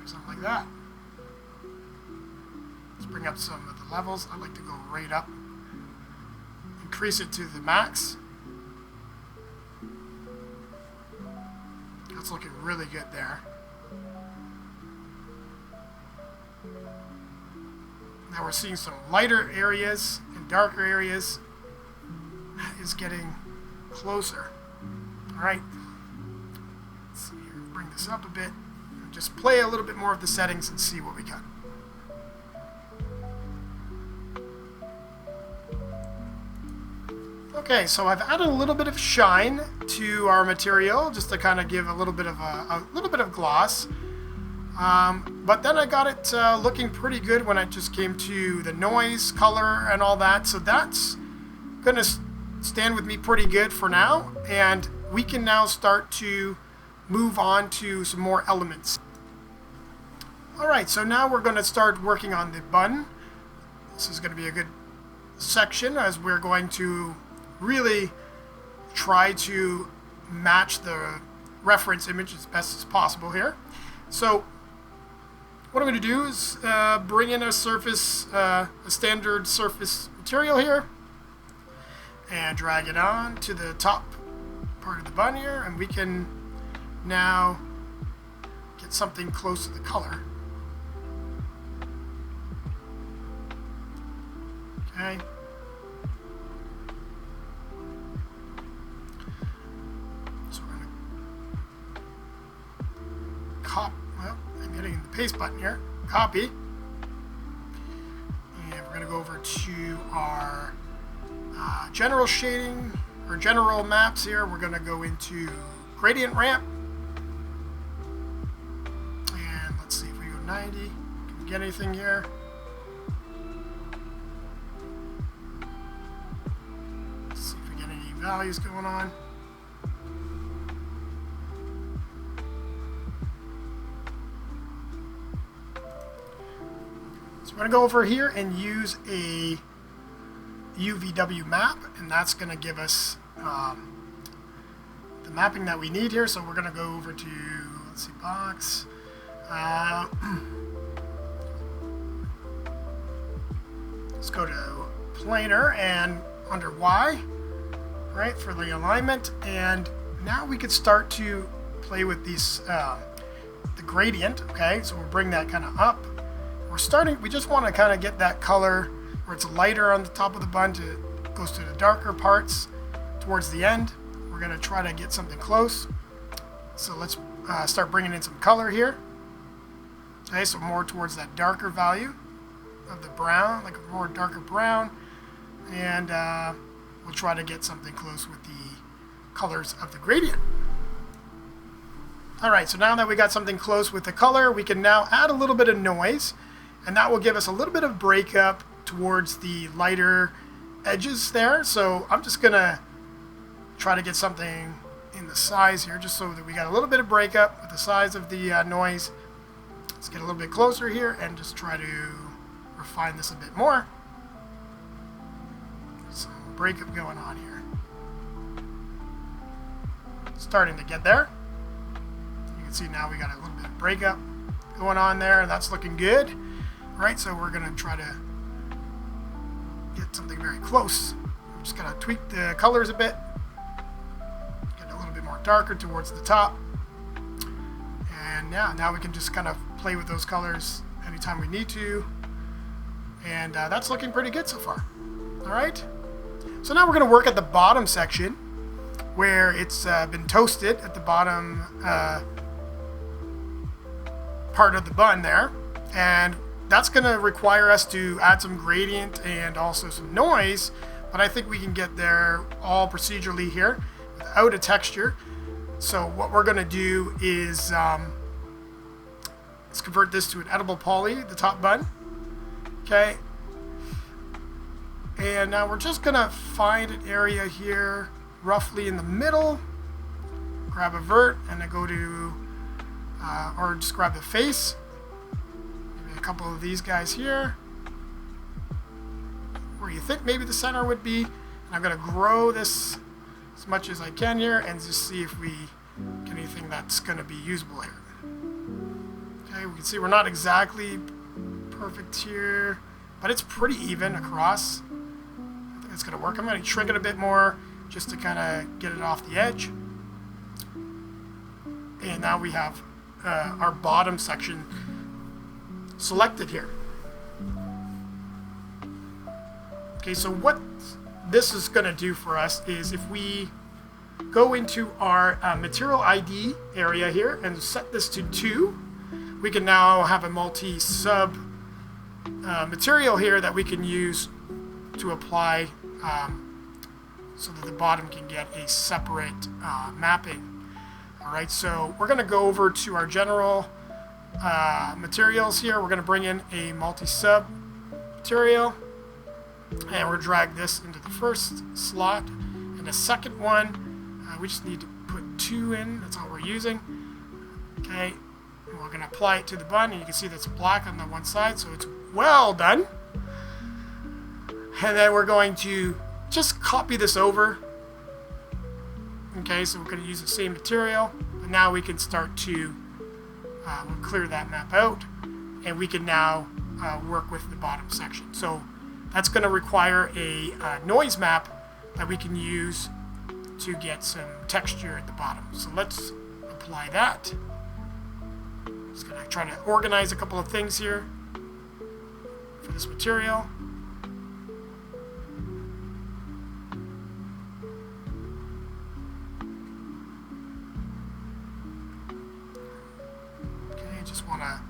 Something like that. Let's bring up some of the levels. I like to go right up. Increase it to the max. That's looking really good there. Now we're seeing some lighter areas and darker areas. That is getting closer. All right. Let's see here. Bring this up a bit. Just play a little bit more of the settings and see what we got. Okay, so I've added a little bit of shine to our material just to kind of give a little bit of gloss. But then I got it looking pretty good when it just came to the noise, color, and all that. So that's going to stand with me pretty good for now. And we can now start to move on to some more elements. Alright, so now we're going to start working on the bun. This is going to be a good section as we're going to really try to match the reference image as best as possible here. So what I'm going to do is bring in a surface, a standard surface material here, and drag it on to the top part of the bun here, and we can now get something close to the color. Okay. So we're going to copy. Well, I'm hitting the paste button here. Copy. And we're going to go over to our general shading or general maps here. We're going to go into gradient ramp. And let's see if we go 90. Can we get anything here? values going on. So we're going to go over here and use a UVW map, and that's going to give us the mapping that we need here. So we're going to go over to, let's see, box. Let's go to planar and under Y, right, for the alignment. And now we can start to play with these, the gradient. Okay, so we'll bring that kind of up. We just want to kind of get that color where it's lighter on the top of the bun goes to the darker parts towards the end. We're going to try to get something close. So let's start bringing in some color here. Okay, so more towards that darker value of the brown, like a more darker brown. And we'll try to get something close with the colors of the gradient. Alright, so now that we got something close with the color, we can now add a little bit of noise. And that will give us a little bit of breakup towards the lighter edges there. So I'm just going to try to get something in the size here, just so that we got a little bit of breakup with the size of the noise. Let's get a little bit closer here and just try to refine this a bit more. Some breakup going on here. Starting to get there. You can see now we got a little bit of breakup going on there, and that's looking good. Right, so we're going to try to get something very close. I'm just going to tweak the colors a bit. Get a little bit more darker towards the top. And yeah, now we can just kind of play with those colors anytime we need to. And that's looking pretty good so far. Alright, so now we're going to work at the bottom section where it's been toasted at the bottom part of the bun there. And that's going to require us to add some gradient and also some noise, but I think we can get there all procedurally here without a texture. So what we're going to do is let's convert this to an edible poly, the top bun. Okay, and now we're just going to find an area here roughly in the middle, grab a vert, and then go to, or just grab the face. A couple of these guys here where you think maybe the center would be, and I'm going to grow this as much as I can here and just see if we get anything that's going to be usable here. Okay, we can see we're not exactly perfect here, but it's pretty even across. I think it's going to work. I'm going to shrink it a bit more just to kind of get it off the edge. And now we have our bottom section selected here. Okay, so what this is going to do for us is if we go into our material ID area here and set this to 2, we can now have a multi-sub material here that we can use to apply so that the bottom can get a separate mapping. Alright, so we're going to go over to our general materials here. We're going to bring in a multi-sub material, and we're drag this into the first slot, and the second one we just need to put 2 in. That's all we're using. Okay, and we're going to apply it to the bun, and you can see that's black on the one side, so it's well done. And then we're going to just copy this over. Okay, so we're going to use the same material, but now we can start to we'll clear that map out, and we can now work with the bottom section. So that's going to require a noise map that we can use to get some texture at the bottom. So let's apply that. Just going to try to organize a couple of things here for this material. Just want to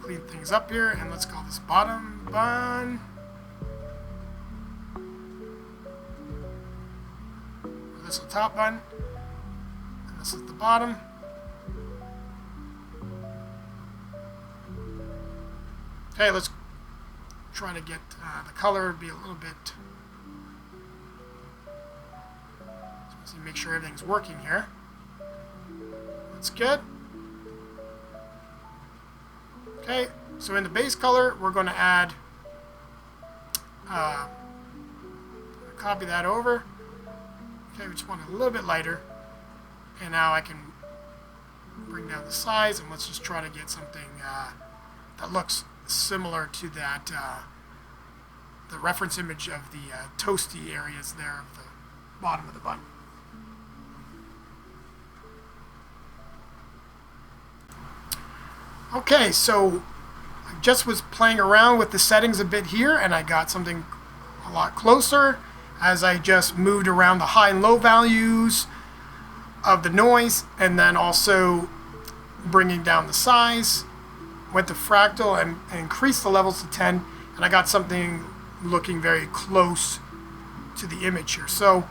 clean things up here, and let's call this bottom bun. This is the top bun, and this is the bottom. Okay, let's try to get the color to be a little bit So make sure everything's working here. That's good. Okay, so in the base color, we're going to add, copy that over. Okay, we just want it a little bit lighter. And now I can bring down the size, and let's just try to get something that looks similar to that, the reference image of the toasty areas there of the bottom of the bun. Okay, so I just was playing around with the settings a bit here, and I got something a lot closer as I just moved around the high and low values of the noise, and then also bringing down the size, went to fractal and increased the levels to 10, and I got something looking very close to the image here, so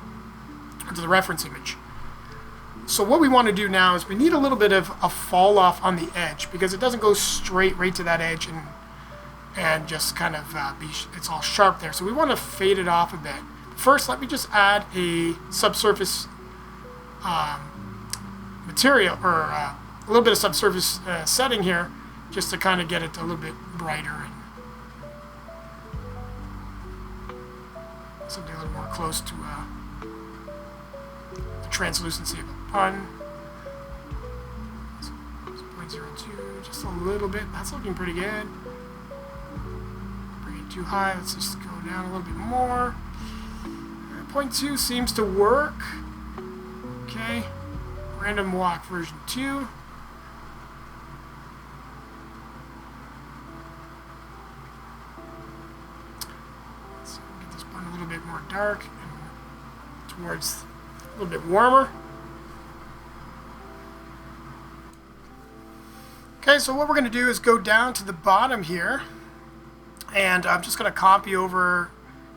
to the reference image. So what we want to do now is we need a little bit of a fall off on the edge, because it doesn't go straight right to that edge and just kind of it's all sharp there. So we want to fade it off a bit. First, let me just add a subsurface material, or a little bit of subsurface setting here, just to kind of get it a little bit brighter and something a little more close to the translucency of a bun. So 0.02, just a little bit. That's looking pretty good. Bring it too high. Let's just go down a little bit more. 0.2 seems to work. Okay. Random walk version 2. So get this bun a little bit more dark and towards a little bit warmer. Okay, so what we're going to do is go down to the bottom here, and I'm just going to copy over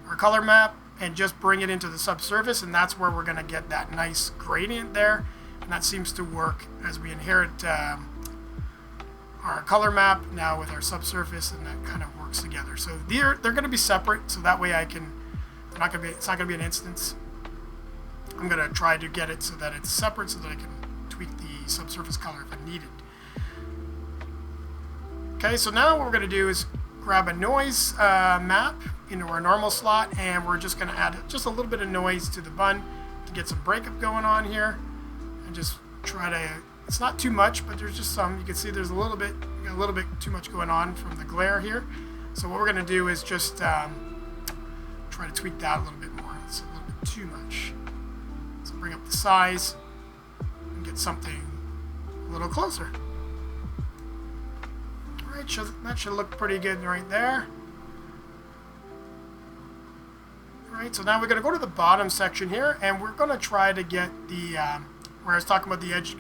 our color map and just bring it into the subsurface, and that's where we're going to get that nice gradient there. And that seems to work as we inherit our color map now with our subsurface, and that kind of works together. So they're going to be separate, so that way it's not going to be an instance. I'm going to try to get it so that it's separate, so that I can tweak the subsurface color if I need it. Okay, so now what we're going to do is grab a noise map into our normal slot, and we're just going to add just a little bit of noise to the bun to get some breakup going on here, and just try to, it's not too much, but there's just some. You can see there's a little bit too much going on from the glare here. So what we're going to do is just try to tweak that a little bit more. It's a little bit too much. So bring up the size and get something a little closer. All right, that should look pretty good right there. All right, so now we're going to go to the bottom section here, and we're going to try to get the, where I was talking about the edge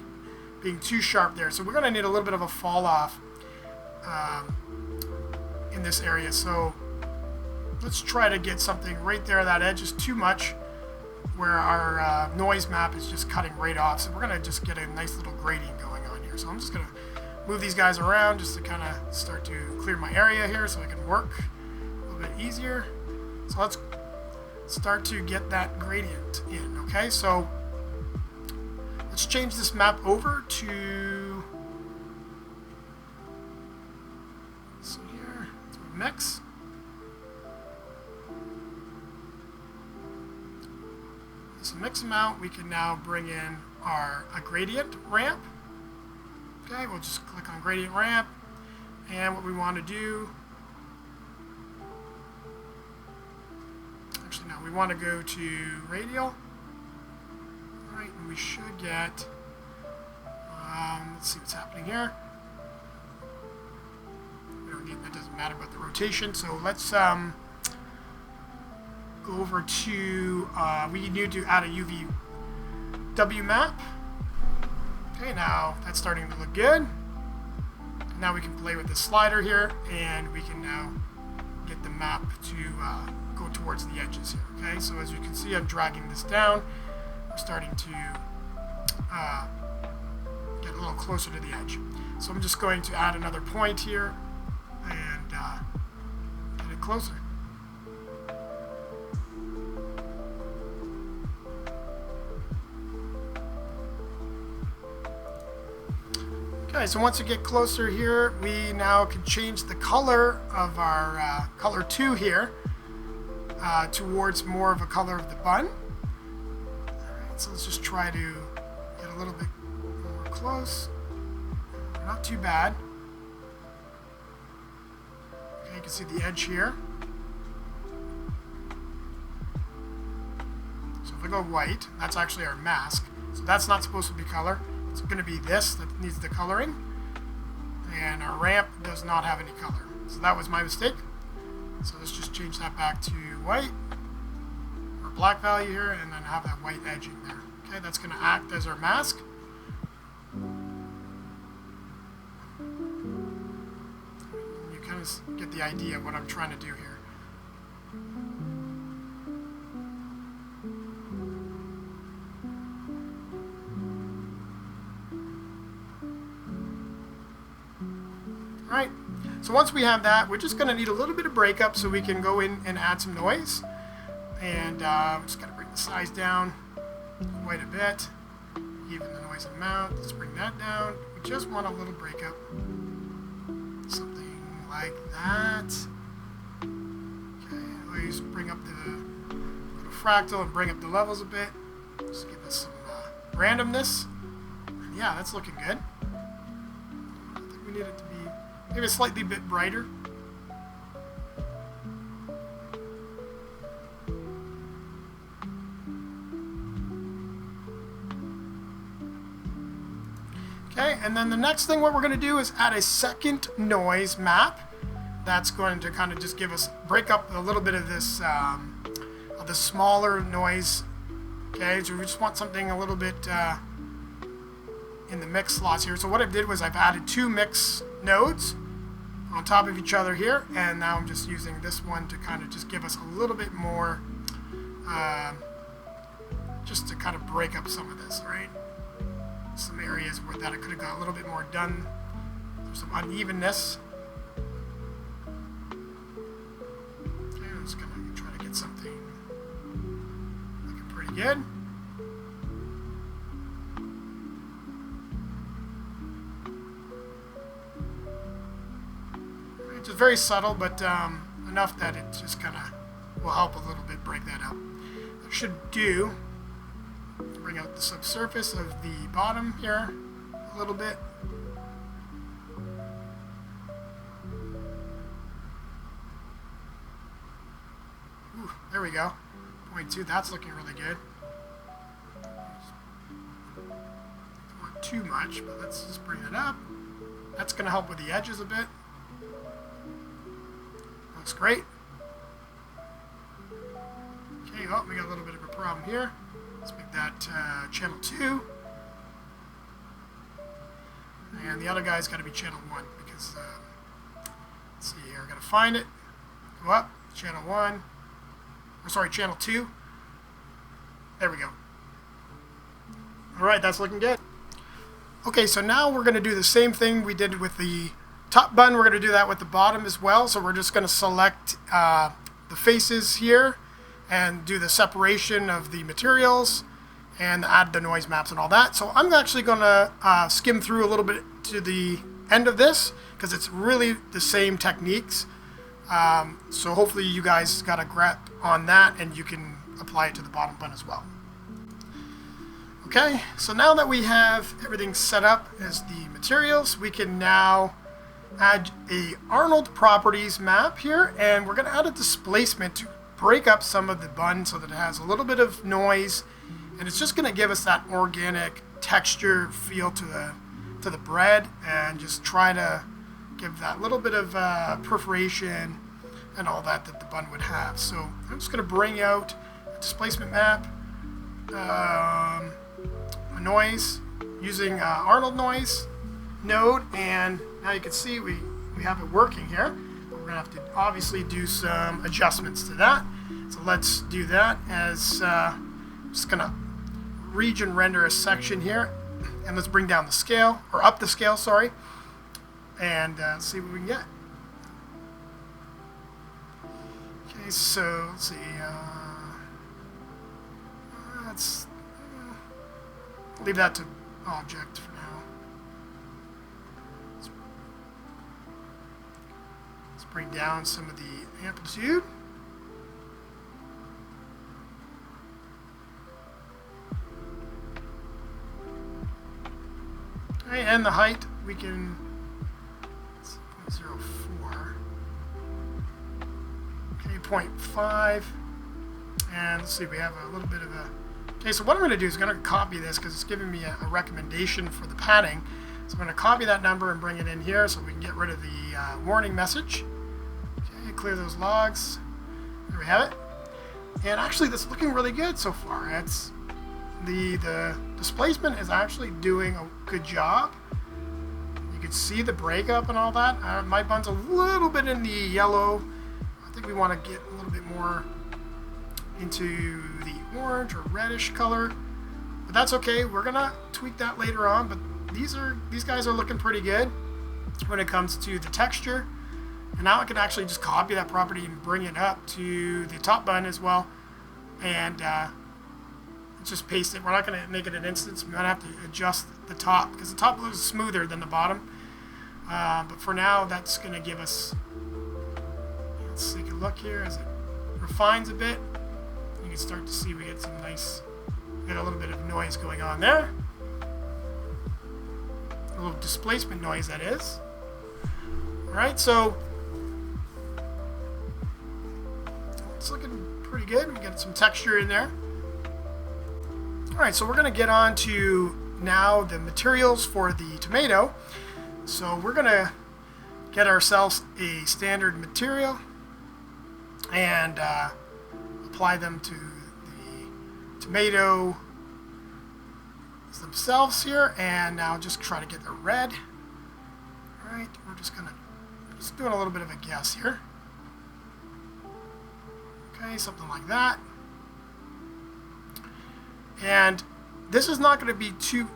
being too sharp there. So we're going to need a little bit of a fall off in this area. So let's try to get something right there. That edge is too much, where our noise map is just cutting right off. So we're going to just get a nice little gradient going on here. So I'm just going to move these guys around just to kind of start to clear my area here so I can work a little bit easier. So let's start to get that gradient in. Okay, so let's change this map over to, so here, to a mix. So mix them out. We can now bring in a gradient ramp. Okay, we'll just click on gradient ramp, and what we want to do, actually no, we want to go to radial. All right, and we should get, let's see what's happening here. We don't need, that doesn't matter about the rotation, so let's go over to, we need to add a UVW map. Okay, now that's starting to look good. And now we can play with the slider here, and we can now get the map to go towards the edges here. Okay, so as you can see, I'm dragging this down. We're starting to get a little closer to the edge. So I'm just going to add another point here and get it closer. Okay, so once we get closer here, we now can change the color of our color 2 here towards more of a color of the bun. Alright, so let's just try to get a little bit more close. Not too bad. Okay, you can see the edge here. So if I go white, that's actually our mask. So that's not supposed to be color. It's going to be this that needs the coloring. And our ramp does not have any color. So that was my mistake. So let's just change that back to white, or black value here, and then have that white edging there. Okay, that's going to act as our mask. You kind of get the idea of what I'm trying to do here. Alright, so once we have that, we're just going to need a little bit of breakup so we can go in and add some noise. And we're just going to bring the size down quite a bit. Even the noise amount, let's bring that down. We just want a little breakup. Something like that. Okay, always bring up the little fractal and bring up the levels a bit. Just give us some randomness. And yeah, that's looking good. I think we need it to be maybe a slightly bit brighter. Okay, and then the next thing what we're going to do is add a second noise map. That's going to kind of just give us, break up a little bit of this, of the smaller noise. Okay, so we just want something a little bit in the mix slots here. So what I did was I've added 2 mix nodes on top of each other here, and now I'm just using this one to kind of just give us a little bit more, just to kind of break up some of this, right? Some areas where that I could have got a little bit more done. There's some unevenness. Okay, I'm just gonna try to get something looking pretty good. It's very subtle, but enough that it just kind of will help a little bit break that up. It should do. Bring out the subsurface of the bottom here a little bit. Ooh, there we go. 0.2, that's looking really good. Don't want too much, but let's just bring it up. That's going to help with the edges a bit. Looks great. Okay, oh, we got a little bit of a problem here. Let's make that channel 2. And the other guy's got to be channel 1 because, let's see here, I've got to find it. Go up, channel 1. Or sorry, channel 2. There we go. Alright, that's looking good. Okay, so now we're going to do the same thing we did with the top bun. We're going to do that with the bottom as well. So we're just going to select the faces here and do the separation of the materials and add the noise maps and all that. So I'm actually going to skim through a little bit to the end of this because it's really the same techniques. So hopefully you guys got a grasp on that and you can apply it to the bottom bun as well. Okay, so now that we have everything set up as the materials, we can now add a Arnold properties map here, and we're going to add a displacement to break up some of the bun so that it has a little bit of noise, and it's just going to give us that organic texture feel to the bread, and just try to give that little bit of perforation and all that that the bun would have. So I'm just going to bring out a displacement map, a noise using Arnold noise node, and now you can see we have it working here. But we're going to have to obviously do some adjustments to that. So let's do that as I'm just going to region render a section here, and let's bring down the scale, or up the scale, sorry, and see what we can get. Okay, so let's see. Let's leave that to object for now. bring down some of the amplitude. Okay, and the height we can 0.04. Okay, 0.5. And let's see, we have a little bit of a... Okay, so what I'm going to do is I'm going to copy this because it's giving me a recommendation for the padding. So I'm going to copy that number and bring it in here so we can get rid of the warning message. Okay, clear those logs. There we have it. And actually, that's looking really good so far. It's the displacement is actually doing a good job. You can see the breakup and all that. My bun's a little bit in the yellow. I think we want to get a little bit more into the orange or reddish color, but that's okay. We're gonna tweak that later on. But these guys are looking pretty good when it comes to the texture. And now I can actually just copy that property and bring it up to the top bun as well, and just paste it. We're not gonna make it an instance. We're gonna have to adjust the top because the top looks smoother than the bottom. But for now, that's gonna give us. Let's take a look here as it refines a bit. You can start to see we get some nice, we got a little bit of noise going on there. A little displacement noise, that is. Alright, so it's looking pretty good. We got some texture in there. Alright, so we're going to get on to now the materials for the tomato. So we're going to get ourselves a standard material and apply them to the tomato themselves here, and now just try to get the red. All right, we're just doing a little bit of a guess here. Okay, something like that. And this is not going to be too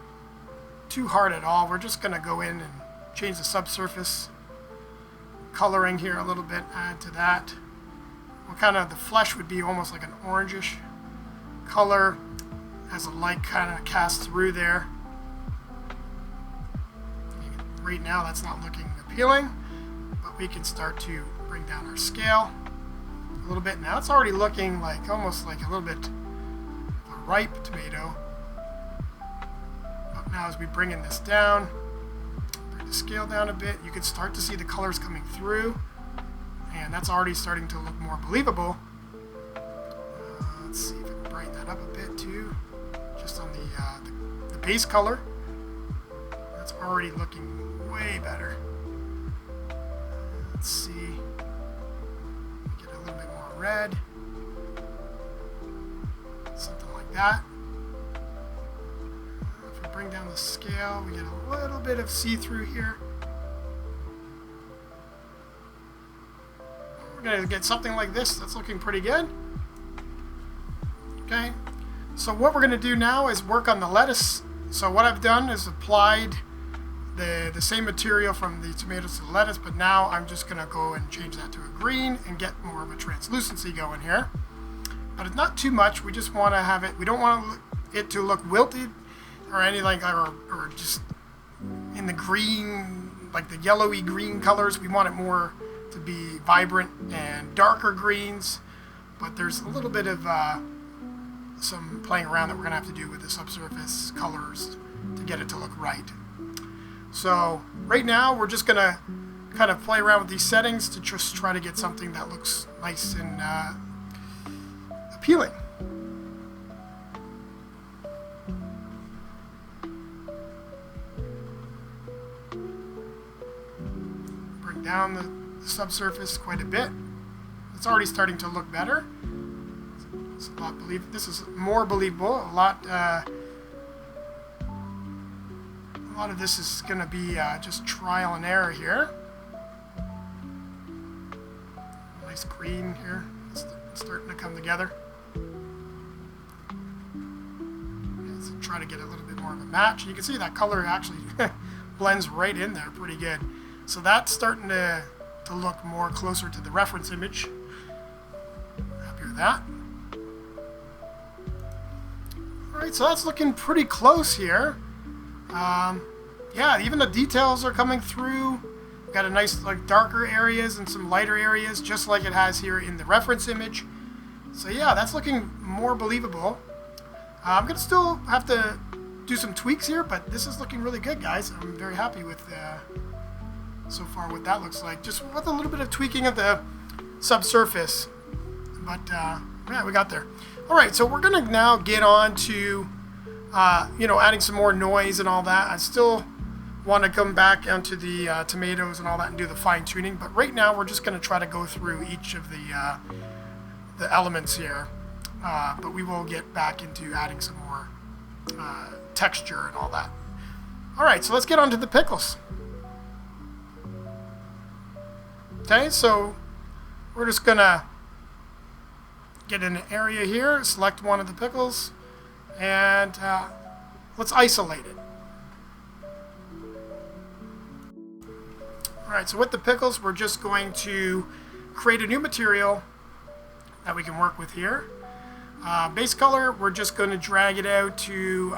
hard at all. We're just going to go in and change the subsurface coloring here a little bit, add to that. Kind of the flesh would be almost like an orangish color as a light kind of cast through there. Right now that's not looking appealing, but we can start to bring down our scale a little bit. Now it's already looking like almost like a little bit of a ripe tomato. But now as we bring this down, bring the scale down a bit, you can start to see the colors coming through. And that's already starting to look more believable. Let's see if we can brighten that up a bit too. Just on the base color. That's already looking way better. Let's see. Get a little bit more red. Something like that. If we bring down the scale, we get a little bit of see-through here. We're going to get something like this. That's looking pretty good. Okay, so what we're going to do now is work on the lettuce. So what I've done is applied the same material from the tomatoes to the lettuce, but now I'm just going to go and change that to a green and get more of a translucency going here. But it's not too much. We just want to have it, we don't want it to look wilted or anything, or just in the green, like the yellowy green colors. We want it more to be vibrant and darker greens, but there's a little bit of some playing around that we're going to have to do with the subsurface colors to get it to look right. So right now we're just going to kind of play around with these settings to just try to get something that looks nice and appealing. Bring down the subsurface quite a bit. It's already starting to look better. It's a lot this is more believable. A lot of this is going to be just trial and error here. Nice green here. It's starting to come together. Let's try to get a little bit more of a match. You can see that color actually blends right in there pretty good. So that's starting to look more closer to the reference image. Happy with that. Alright, so that's looking pretty close here. Yeah, even the details are coming through Got a nice like darker areas and some lighter areas, just like it has here in the reference image. So yeah, that's looking more believable. I'm gonna still have to do some tweaks here, but this is looking really good, guys. I'm very happy with so far what that looks like. Just with a little bit of tweaking of the subsurface, but yeah, we got there. All right, so we're gonna now get on to adding some more noise and all that. I still want to come back onto the tomatoes and all that and do the fine tuning, but right now we're just gonna try to go through each of the elements here. But we will get back into adding some more texture and all that. All right, so let's get on to the pickles. Okay, so we're just gonna get in an area here, select one of the pickles, and let's isolate it. All right, so with the pickles, we're just going to create a new material that we can work with here. Base color, we're just going to drag it out to,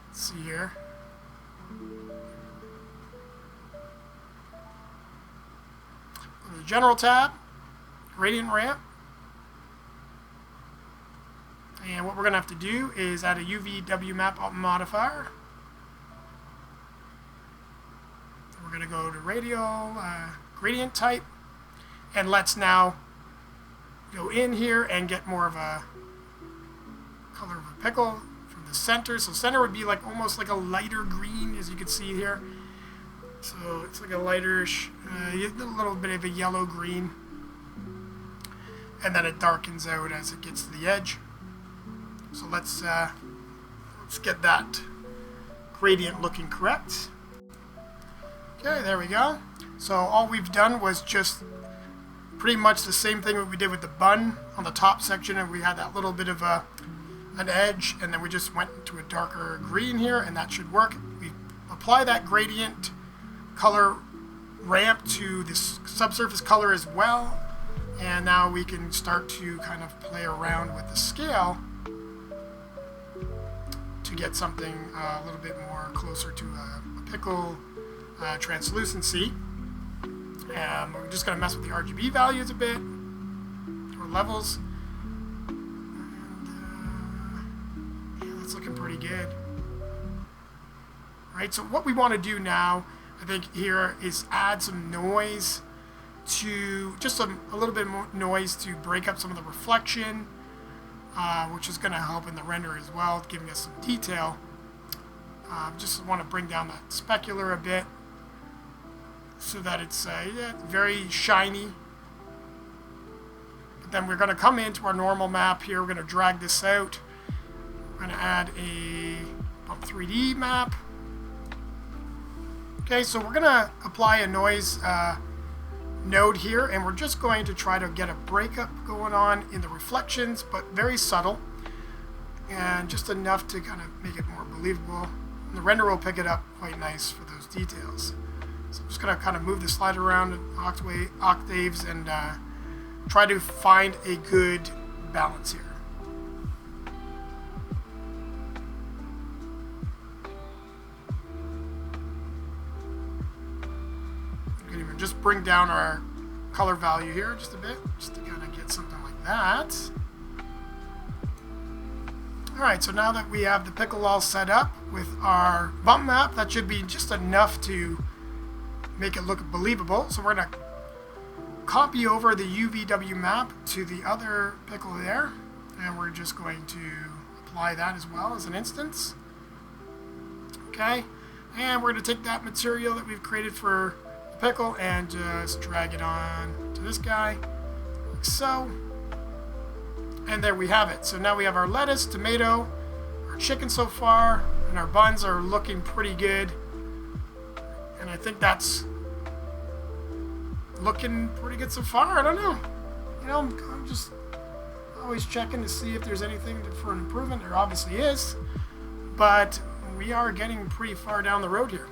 let's see here. Go to the General tab, Gradient Ramp. And what we're going to have to do is add a UVW map modifier. We're going to go to Radial, Gradient Type, and let's now go in here and get more of a color of a pickle from the center. So center would be like almost like a lighter green, as you can see here. So it's like a lighterish, a little bit of a yellow green, and then it darkens out as it gets to the edge. So let's get that gradient looking correct. Okay, there we go. So all we've done was just pretty much the same thing that we did with the bun on the top section, and we had that little bit of an edge, and then we just went into a darker green here, and that should work. We apply that gradient color ramp to this subsurface color as well, and now we can start to kind of play around with the scale to get something a little bit more closer to a pickle translucency. We're just going to mess with the RGB values a bit, or levels, and yeah, that's looking pretty good. Right, so what we want to do now, I think here, is add some noise to, just a little bit more noise to break up some of the reflection, which is going to help in the render as well, giving us some detail. Just want to bring down that specular a bit, so that it's very shiny. But then we're going to come into our normal map here. We're going to drag this out. We're going to add a Bump 3D map. Okay, so we're going to apply a noise node here, and we're just going to try to get a breakup going on in the reflections, but very subtle, and just enough to kind of make it more believable. And the render will pick it up quite nice for those details. So I'm just going to kind of move the slider around in octaves and try to find a good balance here. We can even just bring down our color value here just a bit, just to kind of get something like that. Alright, so now that we have the pickle all set up with our bump map, that should be just enough to make it look believable. So we're going to copy over the UVW map to the other pickle there, and we're just going to apply that as well as an instance. Okay, and we're going to take that material that we've created for the pickle and just drag it on to this guy, like so. And there we have it. So now we have our lettuce, tomato, our chicken so far, and our buns are looking pretty good. And I think that's looking pretty good so far. I don't know. I'm just always checking to see if there's anything for an improvement. There obviously is. But we are getting pretty far down the road here.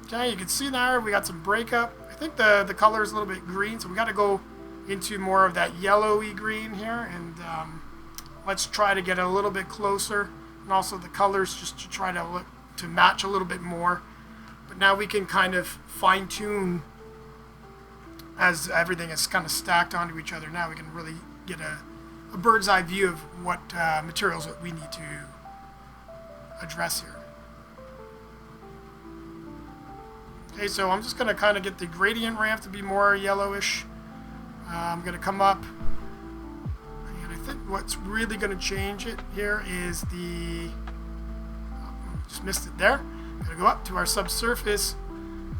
Okay, you can see there we got some breakup. I think the color is a little bit green, so we got to go into more of that yellowy green here, and let's try to get a little bit closer and also the colors, just to try to look to match a little bit more. But now we can kind of fine tune as everything is kind of stacked onto each other. Now we can really get a bird's eye view of what materials that we need to address here. Okay, so I'm just going to kind of get the gradient ramp to be more yellowish. I'm going to come up, and I think what's really going to change it here is just missed it there. I'm going to go up to our subsurface,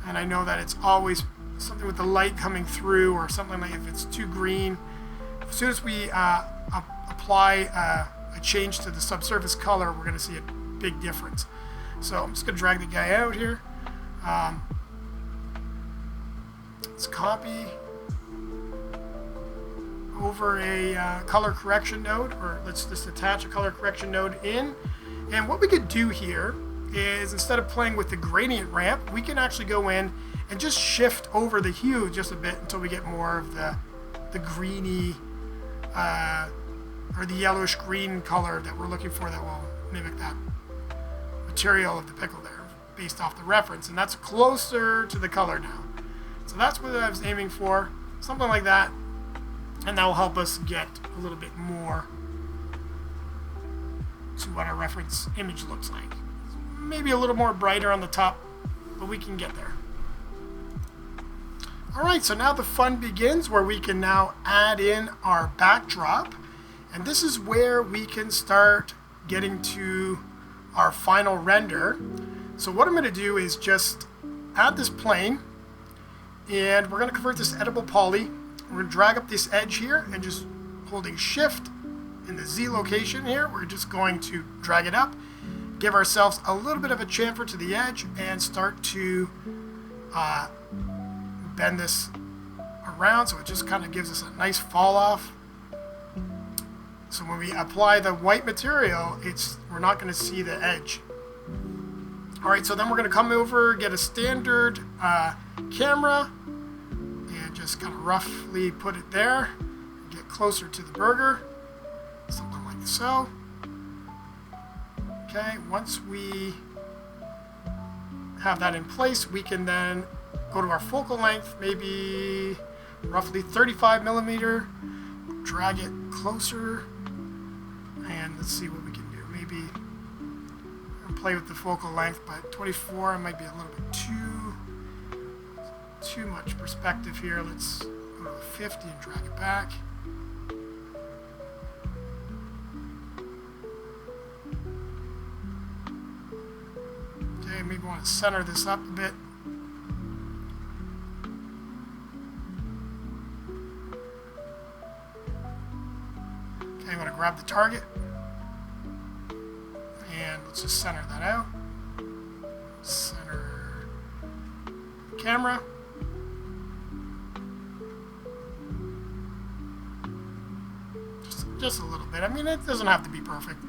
and I know that it's always something with the light coming through, or something like if it's too green. As soon as we apply a change to the subsurface color, we're going to see a big difference. So I'm just going to drag the guy out here. Let's copy over a color correction node, or let's just attach a color correction node in. And what we could do here is, instead of playing with the gradient ramp, we can actually go in and just shift over the hue just a bit until we get more of the greeny or the yellowish green color that we're looking for, that will mimic that material of the pickle there based off the reference. And that's closer to the color now. So that's what I was aiming for, something like that, and that will help us get a little bit more to what our reference image looks like. Maybe a little more brighter on the top, but we can get there. Alright, so now the fun begins, where we can now add in our backdrop, and this is where we can start getting to our final render. So what I'm going to do is just add this plane, and we're going to convert this to editable poly. We're going to drag up this edge here, and just holding shift in the Z location here, we're just going to drag it up, give ourselves a little bit of a chamfer to the edge, and start to bend this around so it just kind of gives us a nice fall off. So when we apply the white material, we're not going to see the edge. Alright, so then we're going to come over, get a standard camera, and just kind of roughly put it there, get closer to the burger, something like so. Okay, once we have that in place, we can then go to our focal length, maybe roughly 35 millimeter, drag it closer, and let's see what we can do. Maybe play with the focal length, but 24 might be a little bit too much perspective here. Let's go to 50 and drag it back. Okay, maybe want to center this up a bit. Okay, I'm going to grab the target, and let's just center that out. Center the camera. Just a little bit. I mean, it doesn't have to be perfect.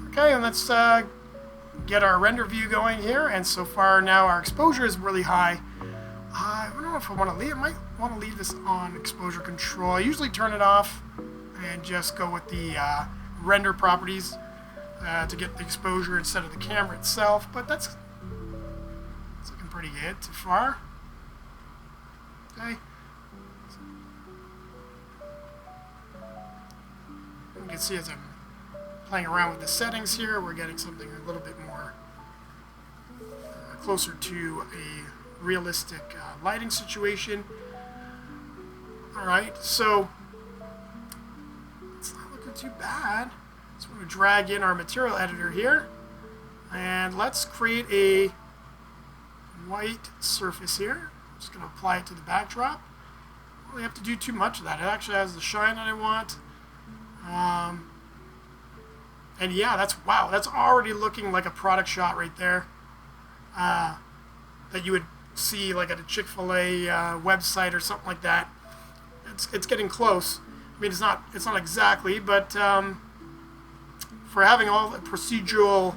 Okay, and let's get our render view going here. And so far now our exposure is really high. I don't know if I want to leave. I might want to leave this on exposure control. I usually turn it off and just go with the render properties to get the exposure instead of the camera itself. But that's looking pretty good so far. Okay. You can see as I'm playing around with the settings here, we're getting something a little bit more closer to a realistic lighting situation. Alright, so it's not looking too bad. So we're going to drag in our material editor here, and let's create a white surface here. I'm just going to apply it to the backdrop. Don't really have to do too much of that. It actually has the shine that I want. And yeah, that's already looking like a product shot right there, that you would see like at a Chick-fil-A website or something like that. It's getting close. I mean, it's not exactly, but for having all the procedural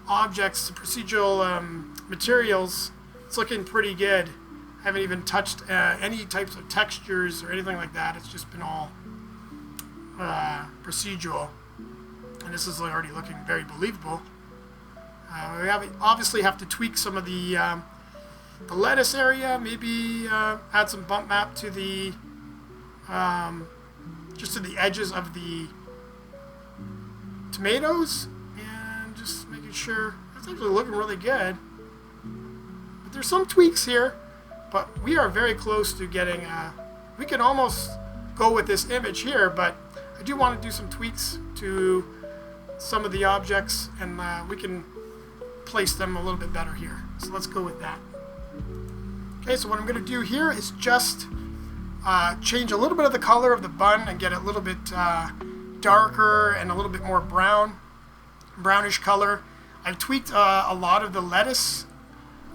objects, procedural materials, it's looking pretty good. I haven't even touched any types of textures or anything like that. It's just been all procedural. and this is already looking very believable. Obviously have to tweak some of the lettuce area, maybe add some bump map to the just to the edges of the tomatoes, and just making sure it's actually looking really good. But there's some tweaks here, but we are very close to getting we can almost go with this image here, but I do want to do some tweaks to some of the objects, and we can place them a little bit better here. So let's go with that. Okay, so what I'm going to do here is just change a little bit of the color of the bun and get it a little bit darker and a little bit more brownish color. I've tweaked a lot of the lettuce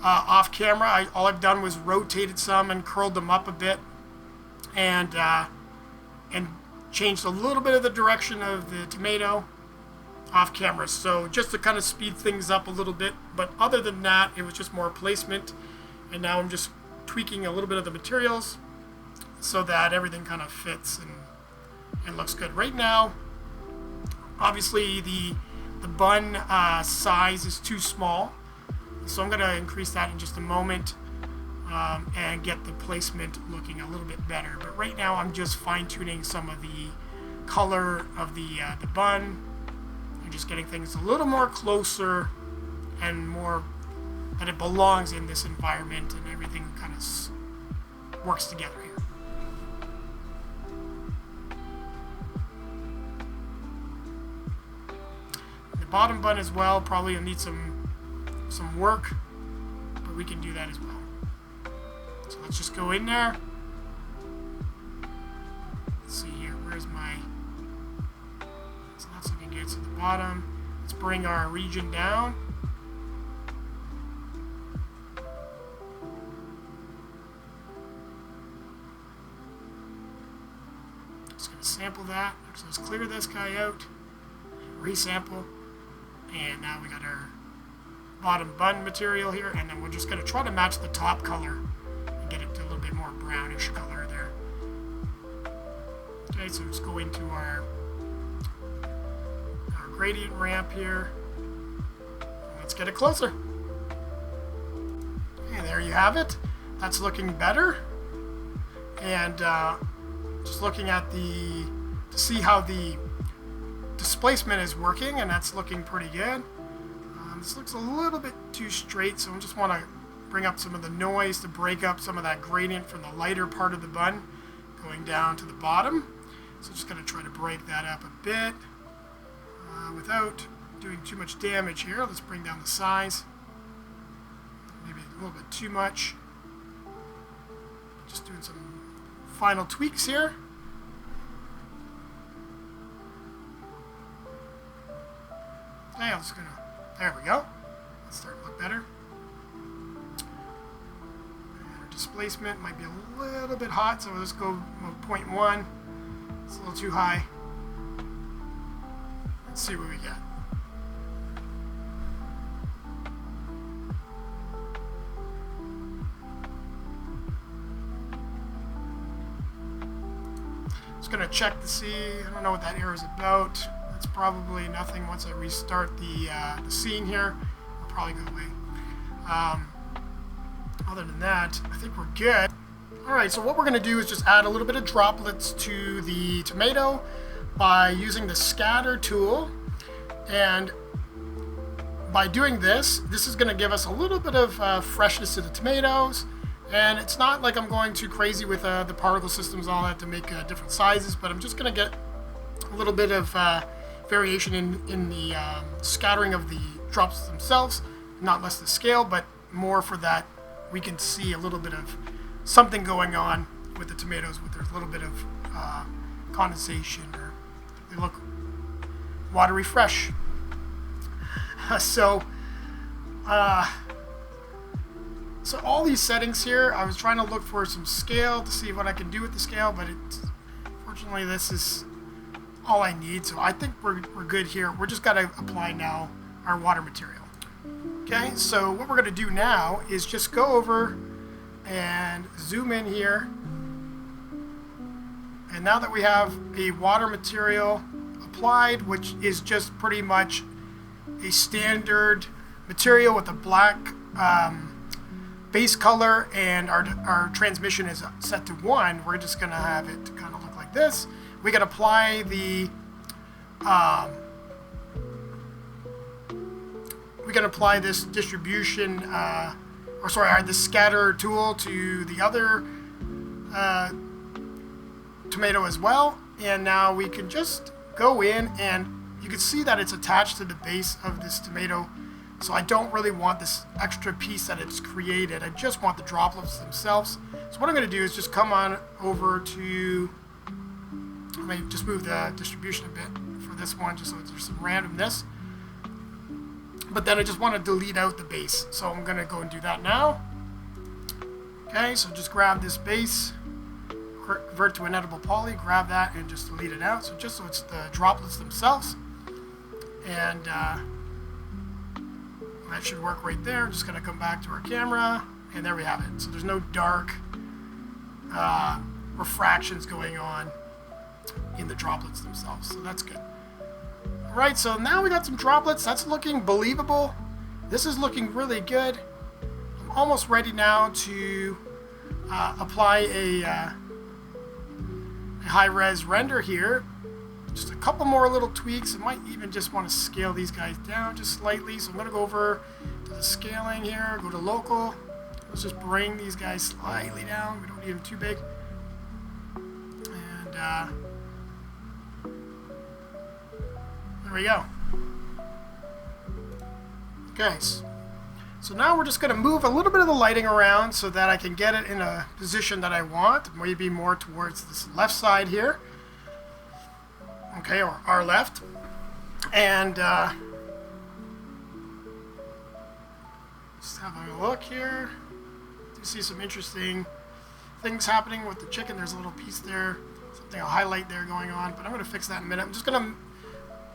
off camera. All I've done was rotated some and curled them up a bit, and changed a little bit of the direction of the tomato off camera, so just to kind of speed things up a little bit. But other than that, it was just more placement, and now I'm just tweaking a little bit of the materials so that everything kind of fits and looks good. Right now, obviously the bun size is too small, so I'm going to increase that in just a moment and get the placement looking a little bit better. But right now I'm just fine-tuning some of the color of the bun, and just getting things a little more closer and more that it belongs in this environment, and everything kind of works together here. The bottom bun as well probably will need some work, but we can do that as well. So let's just go in there. Let's see here, where's my... So that's looking good. So the bottom, let's bring our region down. Just going to sample that. So let's clear this guy out, resample, and now we got our bottom bun material here, and then we're just going to try to match the top color and get it to a little bit more brownish color there. Okay, so let's go into our gradient ramp here. Let's get it closer. And there you have it. That's looking better. And just looking at to see how the displacement is working, and that's looking pretty good. This looks a little bit too straight, so I just want to bring up some of the noise to break up some of that gradient from the lighter part of the bun going down to the bottom. So just going to try to break that up a bit without doing too much damage here. Let's bring down the size. Maybe a little bit too much. Just doing some final tweaks here. Okay, I'm just going to... There we go. That's starting to look better. And our displacement might be a little bit hot, so let's go 0.1. It's a little too high. Let's see what we get. Just going to check to see. I don't know what that error is about. It's probably nothing. Once I restart the scene here, it'll probably go away. Other than that, I think we're good. Alright, so what we're going to do is just add a little bit of droplets to the tomato by using the scatter tool. And by doing this is going to give us a little bit of freshness to the tomatoes. And it's not like I'm going too crazy with the particle systems and all that to make different sizes, but I'm just going to get a little bit of variation in the scattering of the drops themselves, not less the scale, but more for that we can see a little bit of something going on with the tomatoes, with there's a little bit of condensation, or they look watery fresh. So all these settings here, I was trying to look for some scale to see what I can do with the scale, but fortunately this is all I need, so I think we're good here. We're just got to apply now our water material. Okay, so what we're going to do now is just go over and zoom in here, and now that we have a water material applied, which is just pretty much a standard material with a black base color, and our transmission is set to 1. We're just going to have it kind of look like this. We can apply the this distribution, the scatter tool to the other tomato as well. And now we can just go in, and you can see that it's attached to the base of this tomato. So I don't really want this extra piece that it's created. I just want the droplets themselves. So what I'm going to do is just come on over to, let me just move the distribution a bit for this one, just so there's some randomness. But then I just want to delete out the base. So I'm going to go and do that now. Okay, so just grab this base, convert to an editable poly, grab that and just delete it out. So just so it's the droplets themselves. And that should work right there. I'm just going to come back to our camera, and there we have it. So there's no dark refractions going on in the droplets themselves. So that's good. All right, so now we got some droplets. That's looking believable. This is looking really good. I'm almost ready now to apply a high-res render here. Just a couple more little tweaks. I might even just want to scale these guys down just slightly. So I'm going to go over to the scaling here, go to local. Let's just bring these guys slightly down. We don't need them too big. And there we go. Okay, so now we're just going to move a little bit of the lighting around so that I can get it in a position that I want, maybe more towards this left side here. Okay, or our left. And just having a look here. You see some interesting things happening with the chicken. There's a little piece there, something I'll highlight there going on, but I'm going to fix that in a minute. I'm just going to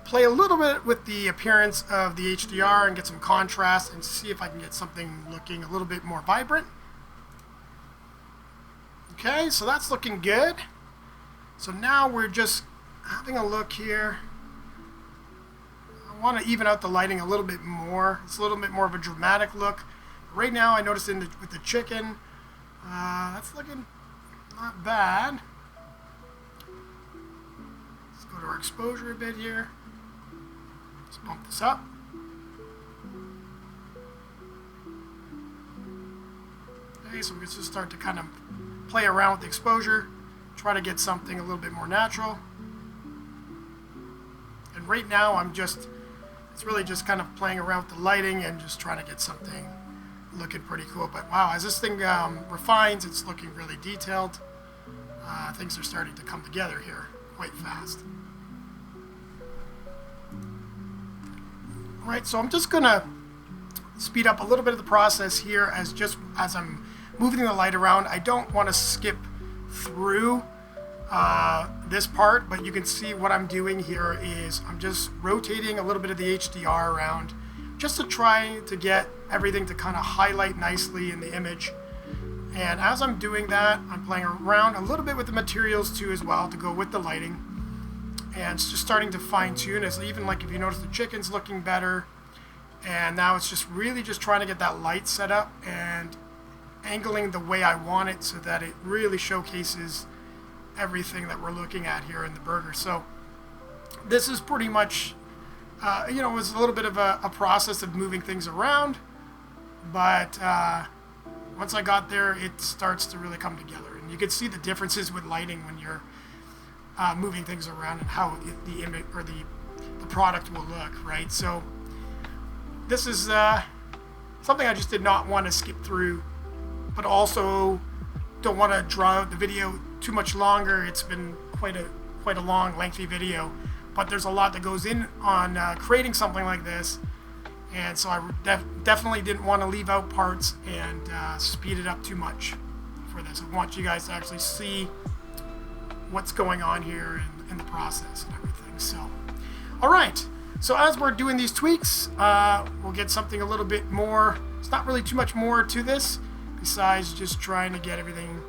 play a little bit with the appearance of the HDR and get some contrast and see if I can get something looking a little bit more vibrant. Okay, so that's looking good. So now we're just having a look here. I want to even out the lighting a little bit more. It's a little bit more of a dramatic look. Right now I noticed with the chicken, that's looking not bad. Let's go to our exposure a bit here. Let's bump this up. Okay, so we can just start to kind of play around with the exposure, try to get something a little bit more natural. And right now it's really just kind of playing around with the lighting and just trying to get something looking pretty cool. But wow, as this thing refines, it's looking really detailed. Things are starting to come together here quite fast. All right, so I'm just gonna speed up a little bit of the process here as I'm moving the light around. I don't want to skip through this part, but you can see what I'm doing here is I'm just rotating a little bit of the HDR around just to try to get everything to kind of highlight nicely in the image. And as I'm doing that, I'm playing around a little bit with the materials too as well to go with the lighting. And it's just starting to fine tune. It's even like if you notice the chicken's looking better. And now it's just really just trying to get that light set up and angling the way I want it so that it really showcases everything that we're looking at here in the burger. So this is pretty much, it was a little bit of a process of moving things around, but once I got there, it starts to really come together. And you can see the differences with lighting when you're moving things around and how the image or the product will look, right? So this is something I just did not want to skip through, but also don't want to draw out the video too much longer. It's been quite a long, lengthy video, but there's a lot that goes in on creating something like this, and so I definitely didn't want to leave out parts and speed it up too much for this. I want you guys to actually see what's going on here in the process and everything. So, all right. So as we're doing these tweaks, we'll get something a little bit more. It's not really too much more to this besides just trying to get everything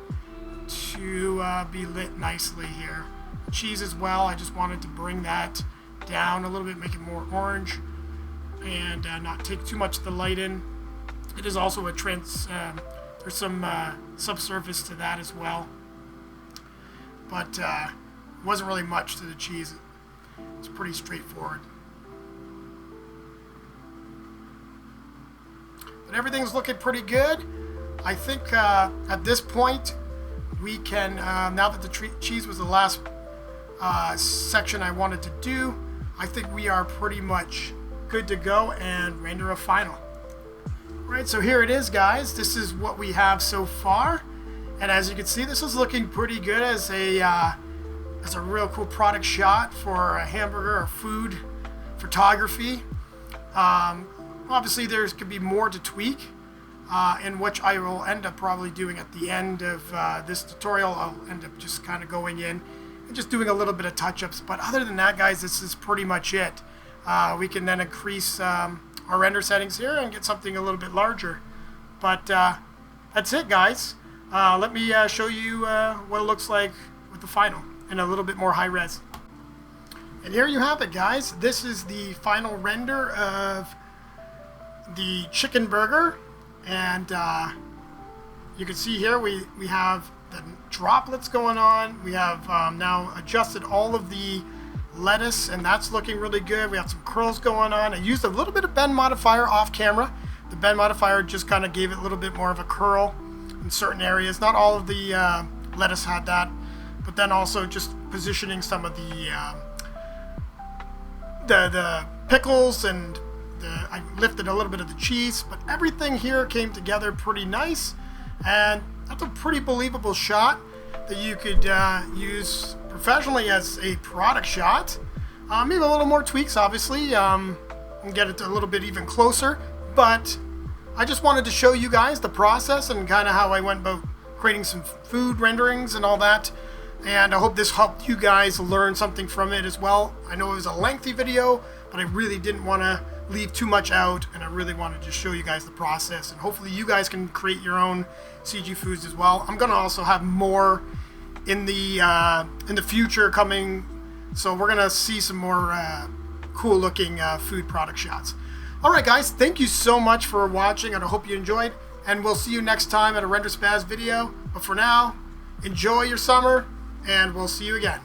to be lit nicely here. Cheese as well, I just wanted to bring that down a little bit, make it more orange, and not take too much of the light in. It is also a there's some subsurface to that as well, but wasn't really much to the cheese. It's pretty straightforward. But everything's looking pretty good. I think at this point we can, now that the cheese was the last section I wanted to do, I think we are pretty much good to go and render a final. Right, so here it is, guys. This is what we have so far, and as you can see, this is looking pretty good as a real cool product shot for a hamburger or food photography. Obviously, there could be more to tweak, in which I will end up probably doing at the end of this tutorial. I'll end up just kind of going in and just doing a little bit of touch-ups. But other than that, guys, this is pretty much it. We can then increase our render settings here and get something a little bit larger. But that's it, guys. Let me show you what it looks like with the final in a little bit more high res. And here you have it, guys. This is the final render of the chicken burger, and you can see here we have the droplets going on. We have now adjusted all of the lettuce, and that's looking really good. We have some curls going on. I used a little bit of bend modifier off camera. The bend modifier just kind of gave it a little bit more of a curl in certain areas. Not all of the lettuce had that, but then also just positioning some of the pickles, and I lifted a little bit of the cheese, but everything here came together pretty nice, and that's a pretty believable shot that you could use professionally as a product shot. Maybe a little more tweaks, obviously, and get it a little bit even closer, but I just wanted to show you guys the process and kind of how I went about creating some food renderings and all that, and I hope this helped you guys learn something from it as well. I know it was a lengthy video, but I really didn't want to leave too much out, and I really wanted to show you guys the process, and hopefully you guys can create your own CG foods as well. I'm gonna also have more in the future coming, so we're gonna see some more cool looking food product shots. Alright guys, thank you so much for watching, and I hope you enjoyed, and we'll see you next time at a Renderspaz video. But for now, enjoy your summer, and we'll see you again.